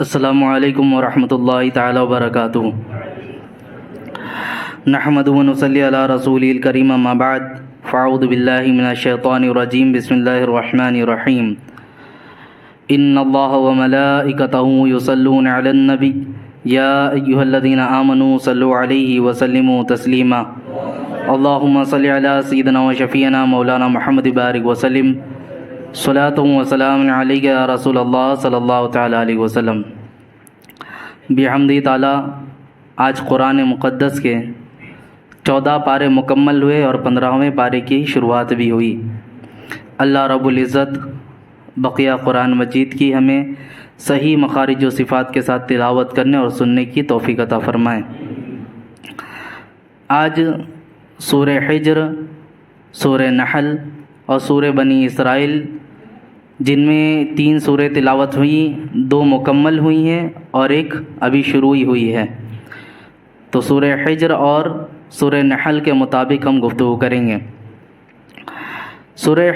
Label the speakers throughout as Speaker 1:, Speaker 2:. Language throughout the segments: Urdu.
Speaker 1: السلام علیکم ورحمۃ اللہ تعالی وبرکاتہ۔ نحمده ونصلی علی رسول الکریم، اما بعد فاعوذ باللہ من الشیطان الرجیم، بسم اللہ الرحمن الرحیم۔ ان اللہ وملائکتہ یصلون علی النبی یا ایھا الذین آمنوا صلوا علیہ وسلموا تسلیما۔ اللہم صل علی سیدنا وشفیعنا مولانا محمد بارک وسلم، صلاۃ و سلام علیک یا رسول اللہ صلی اللہ تعالیٰ علیہ وسلم۔ بحمدہ تعالیٰ آج قرآن مقدس کے 14 پارے مکمل ہوئے اور 15ویں پارے کی شروعات بھی ہوئی۔ اللہ رب العزت بقیہ قرآن مجید کی ہمیں صحیح مخارج و صفات کے ساتھ تلاوت کرنے اور سننے کی توفیق عطا فرمائے۔ آج سورہ حجر، سورہ نحل اور سورہ بنی اسرائیل، جن میں 3 سورہ تلاوت ہوئیں، 2 مکمل ہوئی ہیں اور 1 ابھی شروع ہی ہوئی ہے، تو سورہ حجر اور سورہ نحل کے مطابق ہم گفتگو کریں گے۔ سورہ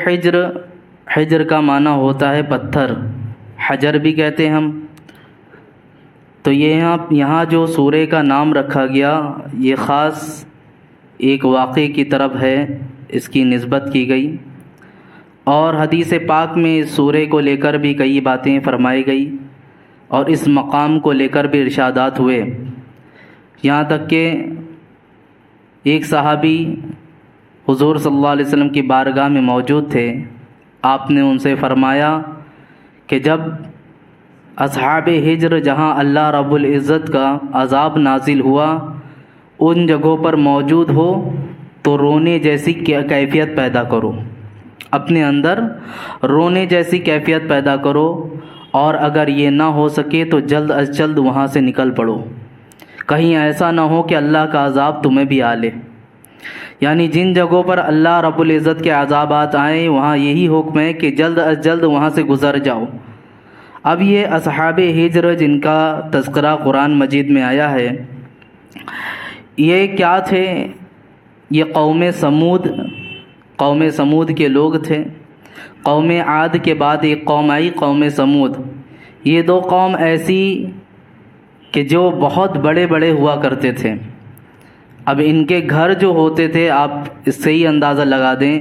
Speaker 1: حجر کا معنی ہوتا ہے پتھر، حجر بھی کہتے ہیں ہم۔ تو یہاں جو سورہ کا نام رکھا گیا، یہ خاص ایک واقعے کی طرف ہے، اس کی نسبت کی گئی، اور حدیث پاک میں اس سورہ کو لے کر بھی کئی باتیں فرمائی گئی اور اس مقام کو لے کر بھی ارشادات ہوئے، یہاں تک کہ ایک صحابی حضور صلی اللہ علیہ وسلم کی بارگاہ میں موجود تھے۔ آپ نے ان سے فرمایا کہ جب اصحاب حجر، جہاں اللہ رب العزت کا عذاب نازل ہوا، ان جگہوں پر موجود ہو تو رونے جیسی کیفیت پیدا کرو، اپنے اندر رونے جیسی کیفیت پیدا کرو، اور اگر یہ نہ ہو سکے تو جلد از جلد وہاں سے نکل پڑو، کہیں ایسا نہ ہو کہ اللہ کا عذاب تمہیں بھی آ لے۔ یعنی جن جگہوں پر اللہ رب العزت کے عذابات آئیں، وہاں یہی حکم ہے کہ جلد از جلد وہاں سے گزر جاؤ۔ اب یہ اصحاب حجر جن کا تذکرہ قرآن مجید میں آیا ہے، یہ کیا تھے؟ یہ قوم سمود کے لوگ تھے۔ قوم عاد کے بعد ایک قوم آئی، قوم سمود۔ یہ 2 قوم ایسی کہ جو بہت بڑے بڑے ہوا کرتے تھے۔ اب ان کے گھر جو ہوتے تھے، آپ اس سے ہی اندازہ لگا دیں،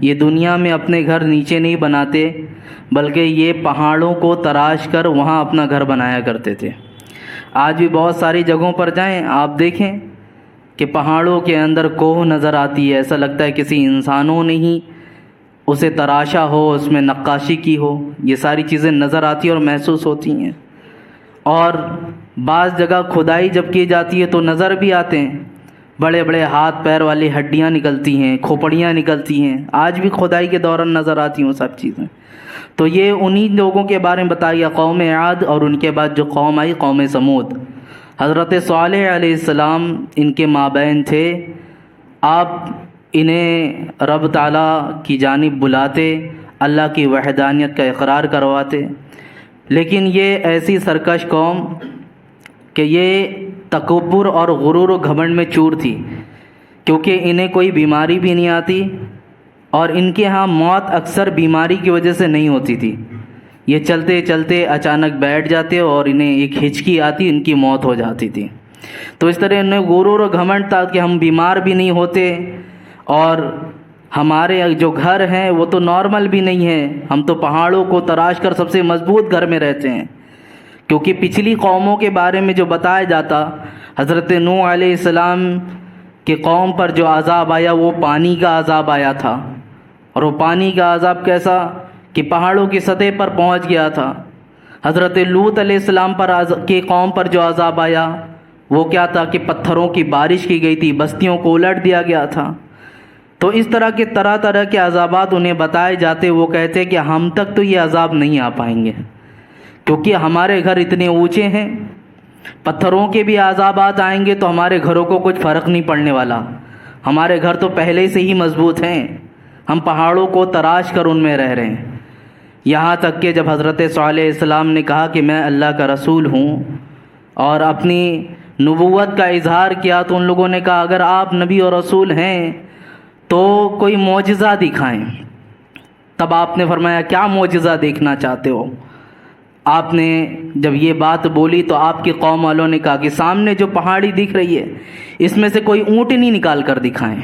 Speaker 1: یہ دنیا میں اپنے گھر نیچے نہیں بناتے، بلکہ یہ پہاڑوں کو تراش کر وہاں اپنا گھر بنایا کرتے تھے۔ آج بھی بہت ساری جگہوں پر جائیں، آپ دیکھیں کہ پہاڑوں کے اندر کوہ نظر آتی ہے، ایسا لگتا ہے کسی انسانوں نے ہی اسے تراشا ہو، اس میں نقاشی کی ہو۔ یہ ساری چیزیں نظر آتی اور محسوس ہوتی ہیں۔ اور بعض جگہ کھدائی جب کی جاتی ہے تو نظر بھی آتے ہیں، بڑے بڑے ہاتھ پیر والی ہڈیاں نکلتی ہیں، کھوپڑیاں نکلتی ہیں، آج بھی کھدائی کے دوران نظر آتی ہیں وہ سب چیزیں۔ تو یہ انہی لوگوں کے بارے میں بتایا، قوم عاد، اور ان کے بعد جو قوم آئی قوم سمود۔ حضرت صالح علیہ السلام ان کے مابین تھے۔ آپ انہیں رب تعالیٰ کی جانب بلاتے، اللہ کی وحدانیت کا اقرار کرواتے، لیکن یہ ایسی سرکش قوم کہ یہ تکبر اور غرور و گھمنڈ میں چور تھی، کیونکہ انہیں کوئی بیماری بھی نہیں آتی، اور ان کے ہاں موت اکثر بیماری کی وجہ سے نہیں ہوتی تھی۔ یہ چلتے چلتے اچانک بیٹھ جاتے اور انہیں ایک ہچکی آتی، ان کی موت ہو جاتی تھی۔ تو اس طرح انہیں غرور و گھمنڈ تھا کہ ہم بیمار بھی نہیں ہوتے، اور ہمارے جو گھر ہیں وہ تو نارمل بھی نہیں ہیں، ہم تو پہاڑوں کو تراش کر سب سے مضبوط گھر میں رہتے ہیں۔ کیونکہ پچھلی قوموں کے بارے میں جو بتایا جاتا، حضرت نوح علیہ السلام کی قوم پر جو عذاب آیا وہ پانی کا عذاب آیا تھا، اور وہ پانی کا عذاب کیسا کہ پہاڑوں کی سطح پر پہنچ گیا تھا۔ حضرت لوط علیہ السلام کی قوم پر جو عذاب آیا وہ کیا تھا کہ پتھروں کی بارش کی گئی تھی، بستیوں کو الٹ دیا گیا تھا۔ تو اس طرح کے طرح طرح کے عذابات انہیں بتائے جاتے، وہ کہتے کہ ہم تک تو یہ عذاب نہیں آ پائیں گے، کیونکہ ہمارے گھر اتنے اونچے ہیں، پتھروں کے بھی عذابات آئیں گے تو ہمارے گھروں کو کچھ فرق نہیں پڑنے والا، ہمارے گھر تو پہلے سے ہی مضبوط ہیں، ہم پہاڑوں کو تراش کر ان میں رہ رہے ہیں۔ یہاں تک کہ جب حضرت صالح علیہ السلام نے کہا کہ میں اللہ کا رسول ہوں اور اپنی نبوت کا اظہار کیا، تو ان لوگوں نے کہا اگر آپ نبی اور رسول ہیں تو کوئی معجزہ دکھائیں۔ تب آپ نے فرمایا کیا معجزہ دیکھنا چاہتے ہو؟ آپ نے جب یہ بات بولی تو آپ کی قوم والوں نے کہا کہ سامنے جو پہاڑی دکھ رہی ہے اس میں سے کوئی اونٹنی نکال کر دکھائیں،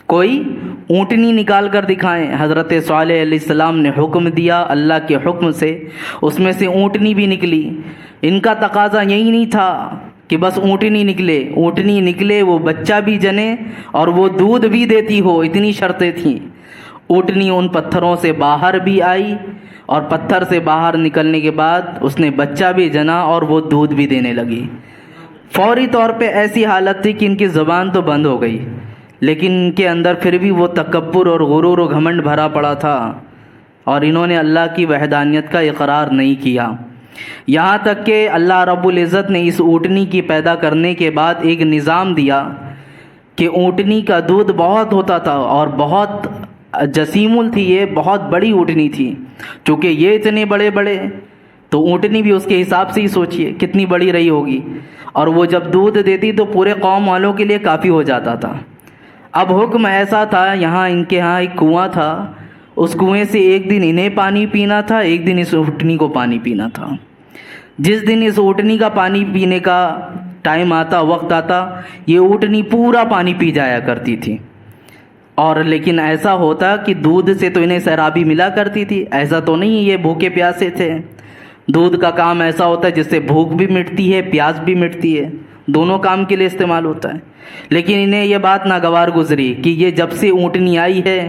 Speaker 1: کوئی اونٹنی نکال کر دکھائیں۔ حضرت صالح علیہ السلام نے حکم دیا، اللہ کے حکم سے اس میں سے اونٹنی بھی نکلی۔ ان کا تقاضا یہی نہیں تھا کہ بس اونٹنی نکلے، وہ بچہ بھی جنے اور وہ دودھ بھی دیتی ہو، اتنی شرطیں تھیں۔ اونٹنی ان پتھروں سے باہر بھی آئی اور پتھر سے باہر نکلنے کے بعد اس نے بچہ بھی جنا اور وہ دودھ بھی دینے لگی۔ فوری طور پہ ایسی حالت تھی کہ ان کی زبان تو بند ہو گئی، لیکن ان کے اندر پھر بھی وہ تکبر اور غرور و گھمنڈ بھرا پڑا تھا، اور انہوں نے اللہ کی وحدانیت کا اقرار نہیں کیا۔ یہاں تک کہ اللہ رب العزت نے اس اونٹنی کی پیدا کرنے کے بعد ایک نظام دیا کہ اونٹنی کا دودھ بہت ہوتا تھا اور بہت جسیمل تھی، یہ بہت بڑی اونٹنی تھی۔ چونکہ یہ اتنے بڑے تو اونٹنی بھی اس کے حساب سے ہی سوچئے کتنی بڑی رہی ہوگی، اور وہ جب دودھ دیتی تو پورے قوم والوں کے لیے کافی ہو جاتا تھا۔ اب حکم ایسا تھا، ان کے ہاں ایک کنواں تھا، اس کنویں سے ایک دن انہیں پانی پینا تھا، ایک دن اس اونٹنی کو پانی پینا تھا۔ جس دن اس اونٹنی کا پانی پینے کا ٹائم آتا، وقت آتا، یہ اونٹنی پورا پانی پی جایا کرتی تھی۔ اور لیکن ایسا ہوتا کہ دودھ سے تو انہیں سیرابی ملا کرتی تھی، ایسا تو نہیں یہ بھوکے پیاسے تھے۔ دودھ کا کام ایسا ہوتا ہے جس سے بھوک بھی مٹتی ہے، پیاس بھی مٹتی ہے، دونوں کام کے لیے استعمال ہوتا ہے۔ لیکن انہیں یہ بات ناگوار گزری کہ یہ جب سے اونٹنی آئی ہے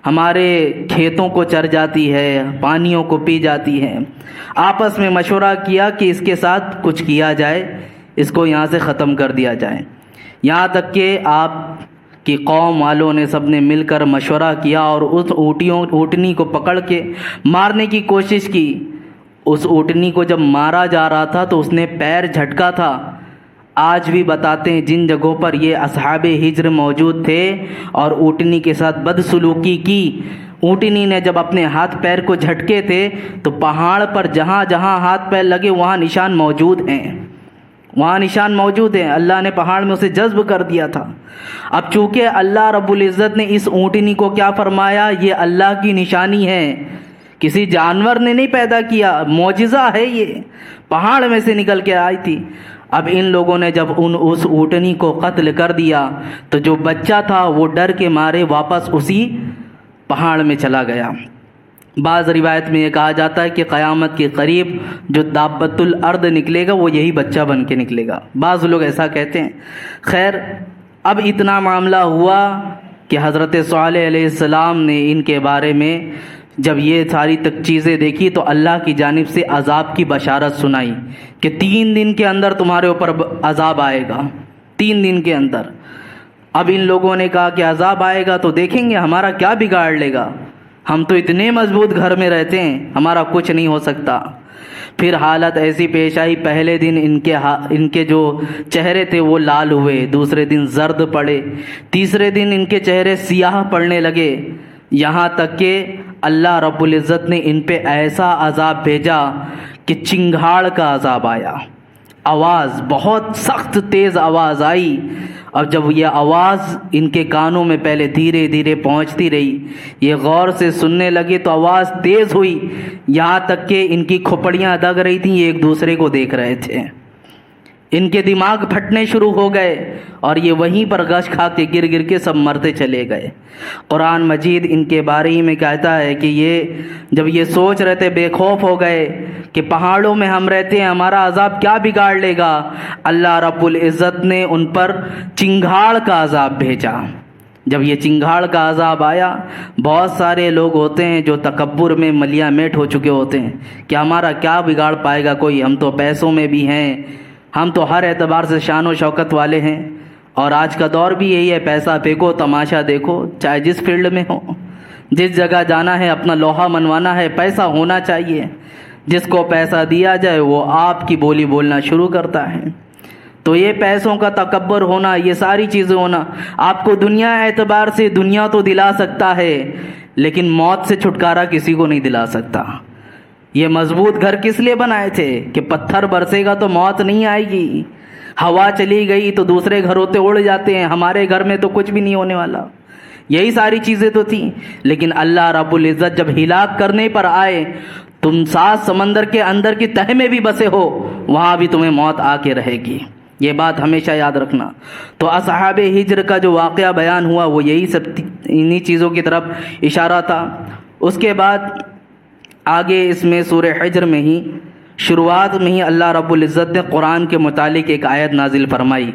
Speaker 1: ہمارے کھیتوں کو چر جاتی ہے، پانیوں کو پی جاتی ہے۔ آپس میں مشورہ کیا کہ اس کے ساتھ کچھ کیا جائے، اس کو یہاں سے ختم کر دیا جائے۔ یہاں تک کہ آپ کی قوم والوں نے سب نے مل کر مشورہ کیا اور اس اونٹنی کو پکڑ کے مارنے کی کوشش کی۔ اس اونٹنی کو جب مارا جا رہا تھا تو اس نے پیر جھٹکا تھا۔ آج بھی بتاتے ہیں جن جگہوں پر یہ اصحاب ہجر موجود تھے اور اونٹنی کے ساتھ بدسلوکی کی، اونٹنی نے جب اپنے ہاتھ پیر کو جھٹکے تھے تو پہاڑ پر جہاں جہاں ہاتھ پیر لگے وہاں نشان موجود ہیں، اللہ نے پہاڑ میں اسے جذب کر دیا تھا۔ اب چونکہ اللہ رب العزت نے اس اونٹنی کو کیا فرمایا، یہ اللہ کی نشانی ہے، کسی جانور نے نہیں پیدا کیا، معجزہ ہے، یہ پہاڑ میں سے نکل کے آئی تھی۔ اب ان لوگوں نے جب اس اونٹنی کو قتل کر دیا تو جو بچہ تھا وہ ڈر کے مارے واپس اسی پہاڑ میں چلا گیا۔ بعض روایت میں یہ کہا جاتا ہے کہ قیامت کے قریب جو دابۃ الارض نکلے گا وہ یہی بچہ بن کے نکلے گا، بعض لوگ ایسا کہتے ہیں۔ خیر، اب اتنا معاملہ ہوا کہ حضرت صالح علیہ السلام نے ان کے بارے میں جب یہ ساری تک چیزیں دیکھی تو اللہ کی جانب سے عذاب کی بشارت سنائی کہ 3 دن کے اندر تمہارے اوپر عذاب آئے گا، 3 دن کے اندر۔ اب ان لوگوں نے کہا کہ عذاب آئے گا تو دیکھیں گے ہمارا کیا بگاڑ لے گا، ہم تو اتنے مضبوط گھر میں رہتے ہیں، ہمارا کچھ نہیں ہو سکتا۔ پھر حالت ایسی پیش آئی، پہلے دن ان کے جو چہرے تھے وہ لال ہوئے، دوسرے دن زرد پڑے، تیسرے دن ان کے چہرے سیاہ پڑنے لگے، یہاں تک کہ اللہ رب العزت نے ان پہ ایسا عذاب بھیجا کہ چنگھاڑ کا عذاب آیا۔ آواز بہت سخت تیز آواز آئی، اور جب یہ آواز ان کے کانوں میں پہلے دھیرے دھیرے پہنچتی رہی، یہ غور سے سننے لگے تو آواز تیز ہوئی، یہاں تک کہ ان کی کھوپڑیاں دگ رہی تھیں، یہ ایک دوسرے کو دیکھ رہے تھے، ان کے دماغ پھٹنے شروع ہو گئے اور یہ وہیں پر غش کھا کے گر گر کے سب مرتے چلے گئے۔ قرآن مجید ان کے بارے میں کہتا ہے کہ یہ جب یہ سوچ رہے تھے، بے خوف ہو گئے کہ پہاڑوں میں ہم رہتے ہیں، ہمارا عذاب کیا بگاڑ لے گا، اللہ رب العزت نے ان پر چنگھاڑ کا عذاب بھیجا۔ جب یہ چنگھاڑ کا عذاب آیا، بہت سارے لوگ ہوتے ہیں جو تکبر میں ملیا میٹ ہو چکے ہوتے ہیں کہ ہمارا کیا بگاڑ پائے گا کوئی، ہم تو پیسوں میں بھی ہیں، ہم تو ہر اعتبار سے شان و شوکت والے ہیں، اور آج کا دور بھی یہی ہے، پیسہ پھینکو تماشا دیکھو، چاہے جس فیلڈ میں ہو، جس جگہ جانا ہے، اپنا لوہا منوانا ہے، پیسہ ہونا چاہیے، جس کو پیسہ دیا جائے وہ آپ کی بولی بولنا شروع کرتا ہے۔ تو یہ پیسوں کا تکبر ہونا، یہ ساری چیزیں ہونا آپ کو دنیا اعتبار سے دنیا تو دلا سکتا ہے، لیکن موت سے چھٹکارا کسی کو نہیں دلا سکتا۔ یہ مضبوط گھر کس لیے بنائے تھے کہ پتھر برسے گا تو موت نہیں آئے گی، ہوا چلی گئی تو دوسرے گھروں سے اڑ جاتے ہیں، ہمارے گھر میں تو کچھ بھی نہیں ہونے والا، یہی ساری چیزیں تو تھیں۔ لیکن اللہ رب العزت جب ہلاک کرنے پر آئے تم 7 سمندر کے اندر کی تہ میں بھی بسے ہو وہاں بھی تمہیں موت آ کے رہے گی. یہ بات ہمیشہ یاد رکھنا. تو اصحاب ہجر کا جو واقعہ بیان ہوا وہ یہی سب انہی چیزوں کی طرف اشارہ تھا. اس کے بعد آگے اس میں سورہ حجر میں ہی شروعات میں ہی اللہ رب العزت نے قرآن کے متعلق ایک آیت نازل فرمائی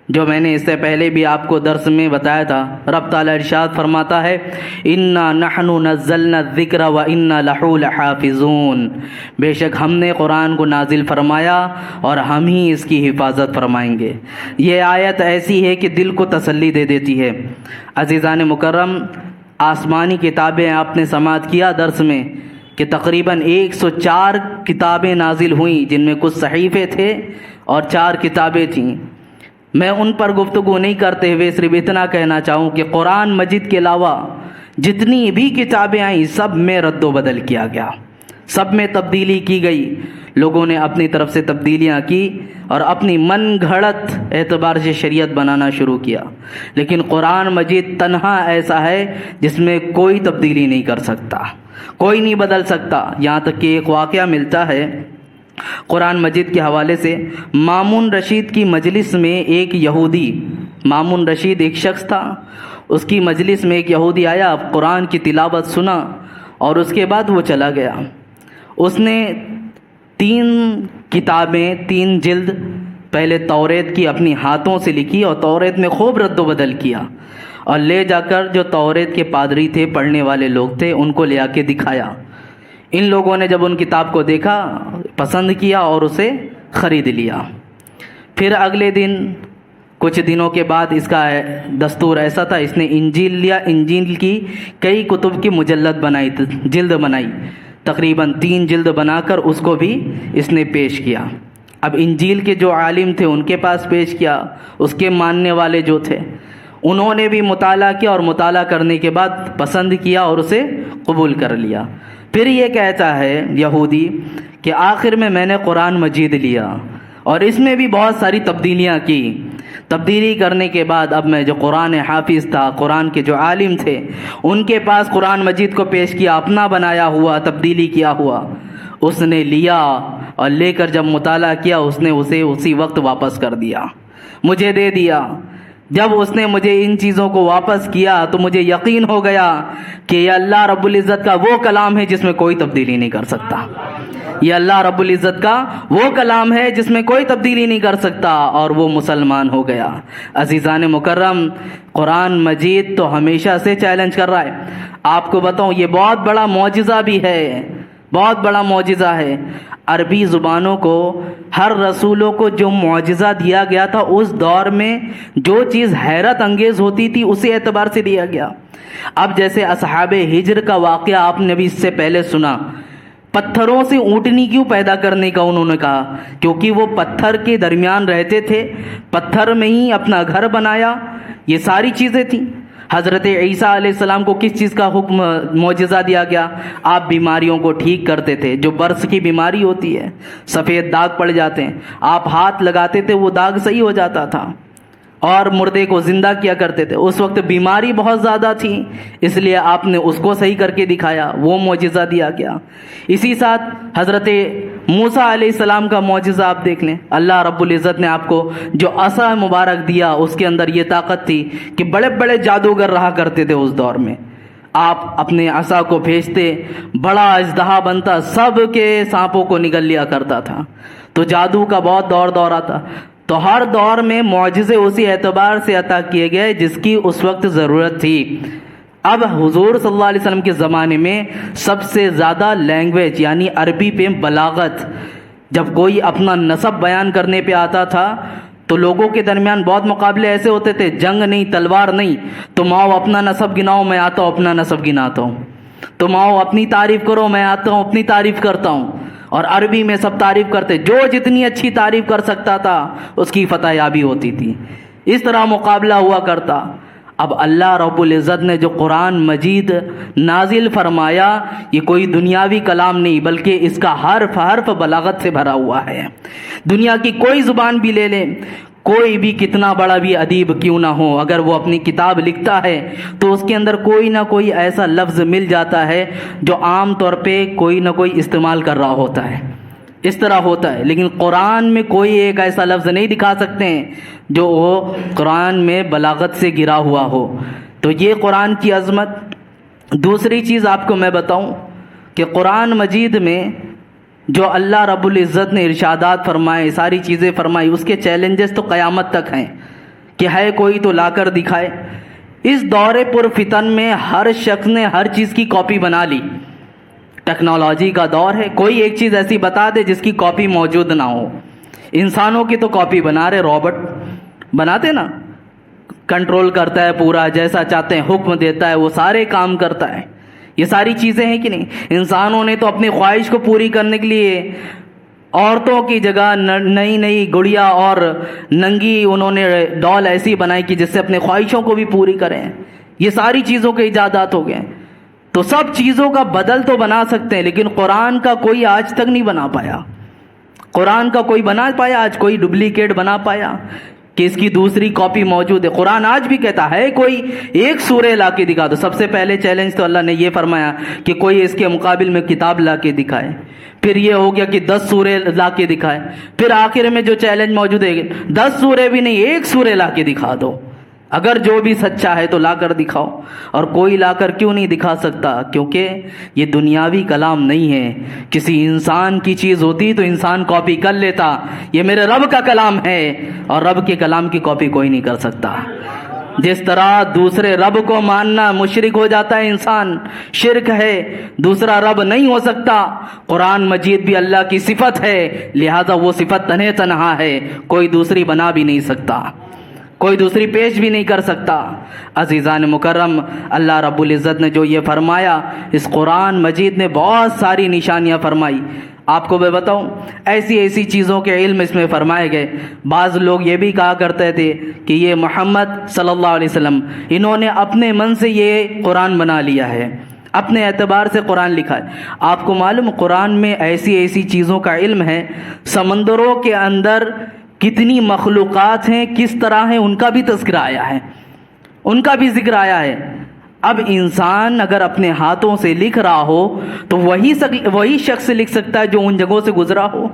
Speaker 1: جو میں نے اس سے پہلے بھی آپ کو درس میں بتایا تھا. رب تعالیٰ ارشاد فرماتا ہے انا نحن نزلنا الذکر وانا لہ لحافظون، بے شک ہم نے قرآن کو نازل فرمایا اور ہم ہی اس کی حفاظت فرمائیں گے. یہ آیت ایسی ہے کہ دل کو تسلی دے دیتی ہے. عزیزان مکرم، آسمانی کتابیں آپ نے سماعت کیا درس میں کہ تقریباً 104 کتابیں نازل ہوئیں، جن میں کچھ صحیفے تھے اور 4 کتابیں تھیں. میں ان پر گفتگو نہیں کرتے ہوئے صرف اتنا کہنا چاہوں کہ قرآن مجید کے علاوہ جتنی بھی کتابیں آئیں سب میں رد و بدل کیا گیا، سب میں تبدیلی کی گئی. لوگوں نے اپنی طرف سے تبدیلیاں کی اور اپنی من گھڑت اعتبار سے شریعت بنانا شروع کیا. لیکن قرآن مجید تنہا ایسا ہے جس میں کوئی تبدیلی نہیں کر سکتا، کوئی نہیں بدل سکتا. یہاں تک کہ ایک واقعہ ملتا ہے قرآن مجید کے حوالے سے. مامون رشید کی مجلس میں ایک یہودی، مامون رشید ایک شخص تھا، اس کی مجلس میں ایک یہودی آیا، قرآن کی تلاوت سنا اور اس کے بعد وہ چلا گیا. اس نے 3 کتابیں 3 جلد پہلے توریت کی اپنی ہاتھوں سے لکھی اور توریت میں خوب رد و بدل کیا اور لے جا کر جو توریت کے پادری تھے، پڑھنے والے لوگ تھے، ان کو لے آ کے دکھایا. ان لوگوں نے جب ان کتاب کو دیکھا، پسند کیا اور اسے خرید لیا. پھر اگلے دن کچھ دنوں کے بعد اس کا دستور ایسا تھا، اس نے انجیل لیا، انجیل کی کئی کتب کی مجلد بنائی، جلد بنائی، تقریباً 3 جلد بنا کر اس کو بھی اس نے پیش کیا. اب انجیل کے جو عالم تھے ان کے پاس پیش کیا، اس کے ماننے والے جو تھے انہوں نے بھی مطالعہ کیا اور مطالعہ کرنے کے بعد پسند کیا اور اسے قبول کر لیا. پھر یہ کہتا ہے یہودی کہ آخر میں نے قرآن مجید لیا اور اس میں بھی بہت ساری تبدیلیاں کی. تبدیلی کرنے کے بعد اب میں جو قرآن حافظ تھا، قرآن کے جو عالم تھے، ان کے پاس قرآن مجید کو پیش کیا، اپنا بنایا ہوا، تبدیلی کیا ہوا. اس نے لیا اور لے کر جب مطالعہ کیا اس نے اسے اسی وقت واپس کر دیا، مجھے دے دیا. جب اس نے مجھے ان چیزوں کو واپس کیا تو مجھے یقین ہو گیا کہ یہ اللہ رب العزت کا وہ کلام ہے جس میں کوئی تبدیلی نہیں کر سکتا. یہ اللہ رب العزت کا وہ کلام ہے جس میں کوئی تبدیلی نہیں کر سکتا، اور وہ مسلمان ہو گیا. عزیزان مکرم، قرآن مجید تو ہمیشہ سے چیلنج کر رہا ہے. آپ کو بتاؤں یہ بہت بڑا معجزہ بھی ہے، بہت بڑا معجزہ ہے. عربی زبانوں کو، ہر رسولوں کو جو معجزہ دیا گیا تھا اس دور میں جو چیز حیرت انگیز ہوتی تھی اسی اعتبار سے دیا گیا. اب جیسے اصحاب ہجر کا واقعہ آپ نے بھی اس سے پہلے سنا، پتھروں سے اونٹنی کیوں پیدا کرنے کا انہوں نے کہا؟ کیونکہ وہ پتھر کے درمیان رہتے تھے، پتھر میں ہی اپنا گھر بنایا. یہ ساری چیزیں تھیں. حضرت عیسیٰ علیہ السلام کو کس چیز کا حکم معجزہ دیا گیا؟ آپ بیماریوں کو ٹھیک کرتے تھے. جو برس کی بیماری ہوتی ہے، سفید داغ پڑ جاتے ہیں، آپ ہاتھ لگاتے تھے وہ داغ صحیح ہو جاتا تھا. اور مردے کو زندہ کیا کرتے تھے. اس وقت بیماری بہت زیادہ تھی، اس لیے آپ نے اس کو صحیح کر کے دکھایا، وہ معجزہ دیا گیا. اسی ساتھ حضرت موسیٰ علیہ السلام کا معجزہ آپ دیکھ لیں. اللہ رب العزت نے آپ کو جو عصا مبارک دیا اس کے اندر یہ طاقت تھی کہ بڑے بڑے جادوگر رہا کرتے تھے اس دور میں. آپ اپنے عصا کو بھیجتے، بڑا اژدہا بنتا، سب کے سانپوں کو نگل لیا کرتا تھا. تو جادو کا بہت دور آتا. تو ہر دور میں معجزے اسی اعتبار سے عطا کیے گئے جس کی اس وقت ضرورت تھی. اب حضور صلی اللہ علیہ وسلم کے زمانے میں سب سے زیادہ لینگویج یعنی عربی پہ بلاغت، جب کوئی اپنا نسب بیان کرنے پہ آتا تھا تو لوگوں کے درمیان بہت مقابلے ایسے ہوتے تھے، جنگ نہیں، تلوار نہیں. تم آؤ اپنا نسب گناؤ، میں آتا ہوں اپنا نسب گناتا ہوں. تم آؤ اپنی تعریف کرو، میں آتا ہوں اپنی تعریف کرتا ہوں. اور عربی میں سب تعریف کرتے، جو جتنی اچھی تعریف کر سکتا تھا اس کی فتح یابی ہوتی تھی. اس طرح مقابلہ ہوا کرتا. اب اللہ رب العزت نے جو قرآن مجید نازل فرمایا یہ کوئی دنیاوی کلام نہیں بلکہ اس کا حرف حرف بلاغت سے بھرا ہوا ہے. دنیا کی کوئی زبان بھی لے لیں، کوئی بھی کتنا بڑا بھی ادیب کیوں نہ ہو، اگر وہ اپنی کتاب لکھتا ہے تو اس کے اندر کوئی نہ کوئی ایسا لفظ مل جاتا ہے جو عام طور پہ کوئی نہ کوئی استعمال کر رہا ہوتا ہے، اس طرح ہوتا ہے۔ لیکن قرآن میں کوئی ایک ایسا لفظ نہیں دکھا سکتے ہیں جو وہ قرآن میں بلاغت سے گرا ہوا ہو۔ تو یہ قرآن کی عظمت۔ دوسری چیز آپ کو میں بتاؤں کہ قرآن مجید میں جو اللہ رب العزت نے ارشادات فرمائے، ساری چیزیں فرمائی، اس کے چیلنجز تو قیامت تک ہیں کہ ہے کوئی تو لا کر دکھائے۔ اس دور پر فتن میں ہر شخص نے ہر چیز کی کاپی بنا لی، ٹیکنالوجی کا دور ہے، کوئی ایک چیز ایسی بتا دے جس کی کاپی موجود نہ ہو۔ انسانوں کی تو کاپی بنا رہے، روبوٹ بناتے نا، کنٹرول کرتا ہے پورا، جیسا چاہتے ہیں حکم دیتا ہے، وہ سارے کام کرتا ہے۔ یہ ساری چیزیں ہیں کہ نہیں؟ انسانوں نے تو اپنی خواہش کو پوری کرنے کے لیے عورتوں کی جگہ نئی نئی گڑیا اور ننگی انہوں نے ڈال ایسی بنائی کہ جس سے اپنے خواہشوں کو بھی پوری کریں۔ یہ ساری چیزوں کے ایجادات ہو گئے۔ تو سب چیزوں کا بدل تو بنا سکتے ہیں، لیکن قرآن کا کوئی آج تک نہیں بنا پایا۔ قرآن کا کوئی بنا پایا آج؟ کوئی ڈپلیکیٹ بنا پایا کہ اس کی دوسری کاپی موجود ہے؟ قرآن آج بھی کہتا ہے کوئی ایک سورہ لا کے دکھا دو۔ سب سے پہلے چیلنج تو اللہ نے یہ فرمایا کہ کوئی اس کے مقابل میں کتاب لا کے دکھائے، پھر یہ ہو گیا کہ 10 سورے لا کے دکھائے، پھر آخر میں جو چیلنج موجود ہے 10 سورے بھی نہیں، ایک سورہ لا کے دکھا دو، اگر جو بھی سچا ہے تو لا کر دکھاؤ۔ اور کوئی لا کر کیوں نہیں دکھا سکتا؟ کیونکہ یہ دنیاوی کلام نہیں ہے۔ کسی انسان کی چیز ہوتی تو انسان کاپی کر لیتا، یہ میرے رب کا کلام ہے اور رب کے کلام کی کاپی کوئی نہیں کر سکتا۔ جس طرح دوسرے رب کو ماننا مشرک ہو جاتا ہے انسان، شرک ہے، دوسرا رب نہیں ہو سکتا، قرآن مجید بھی اللہ کی صفت ہے، لہذا وہ صفت تنہے تنہا ہے، کوئی دوسری بنا بھی نہیں سکتا، کوئی دوسری پیش بھی نہیں کر سکتا۔ عزیزان مکرم، اللہ رب العزت نے جو یہ فرمایا، اس قرآن مجید نے بہت ساری نشانیاں فرمائی۔ آپ کو میں بتاؤں، ایسی ایسی چیزوں کے علم اس میں فرمائے گئے۔ بعض لوگ یہ بھی کہا کرتے تھے کہ یہ محمد صلی اللہ علیہ وسلم، انہوں نے اپنے من سے یہ قرآن بنا لیا ہے، اپنے اعتبار سے قرآن لکھا ہے۔ آپ کو معلوم قرآن میں ایسی ایسی چیزوں کا علم ہے، سمندروں کے اندر کتنی مخلوقات ہیں، کس طرح ہیں، ان کا بھی تذکرہ آیا ہے، ان کا بھی ذکر آیا ہے۔ اب انسان اگر اپنے ہاتھوں سے لکھ رہا ہو تو وہی شخص لکھ سکتا ہے جو ان جگہوں سے گزرا ہو،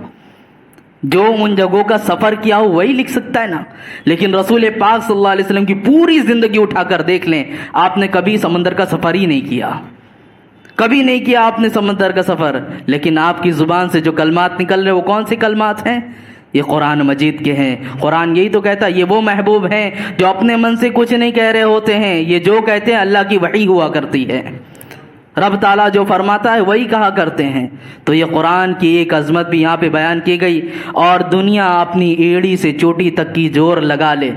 Speaker 1: جو ان جگہوں کا سفر کیا ہو، وہی لکھ سکتا ہے نا۔ لیکن رسول پاک صلی اللہ علیہ وسلم کی پوری زندگی اٹھا کر دیکھ لیں، آپ نے کبھی سمندر کا سفر ہی نہیں کیا، کبھی نہیں کیا آپ نے سمندر کا سفر، لیکن آپ کی زبان سے جو کلمات نکل رہے وہ کون سے کلمات ہیں؟ یہ قرآن مجید کے ہیں۔ قرآن یہی تو کہتا ہے، یہ وہ محبوب ہیں جو اپنے من سے کچھ نہیں کہہ رہے ہوتے ہیں، یہ جو کہتے ہیں اللہ کی وحی ہوا کرتی ہے، رب تعالیٰ جو فرماتا ہے وہی کہا کرتے ہیں۔ تو یہ قرآن کی ایک عظمت بھی یہاں پہ بیان کی گئی، اور دنیا اپنی ایڑی سے چوٹی تک کی زور لگا لے،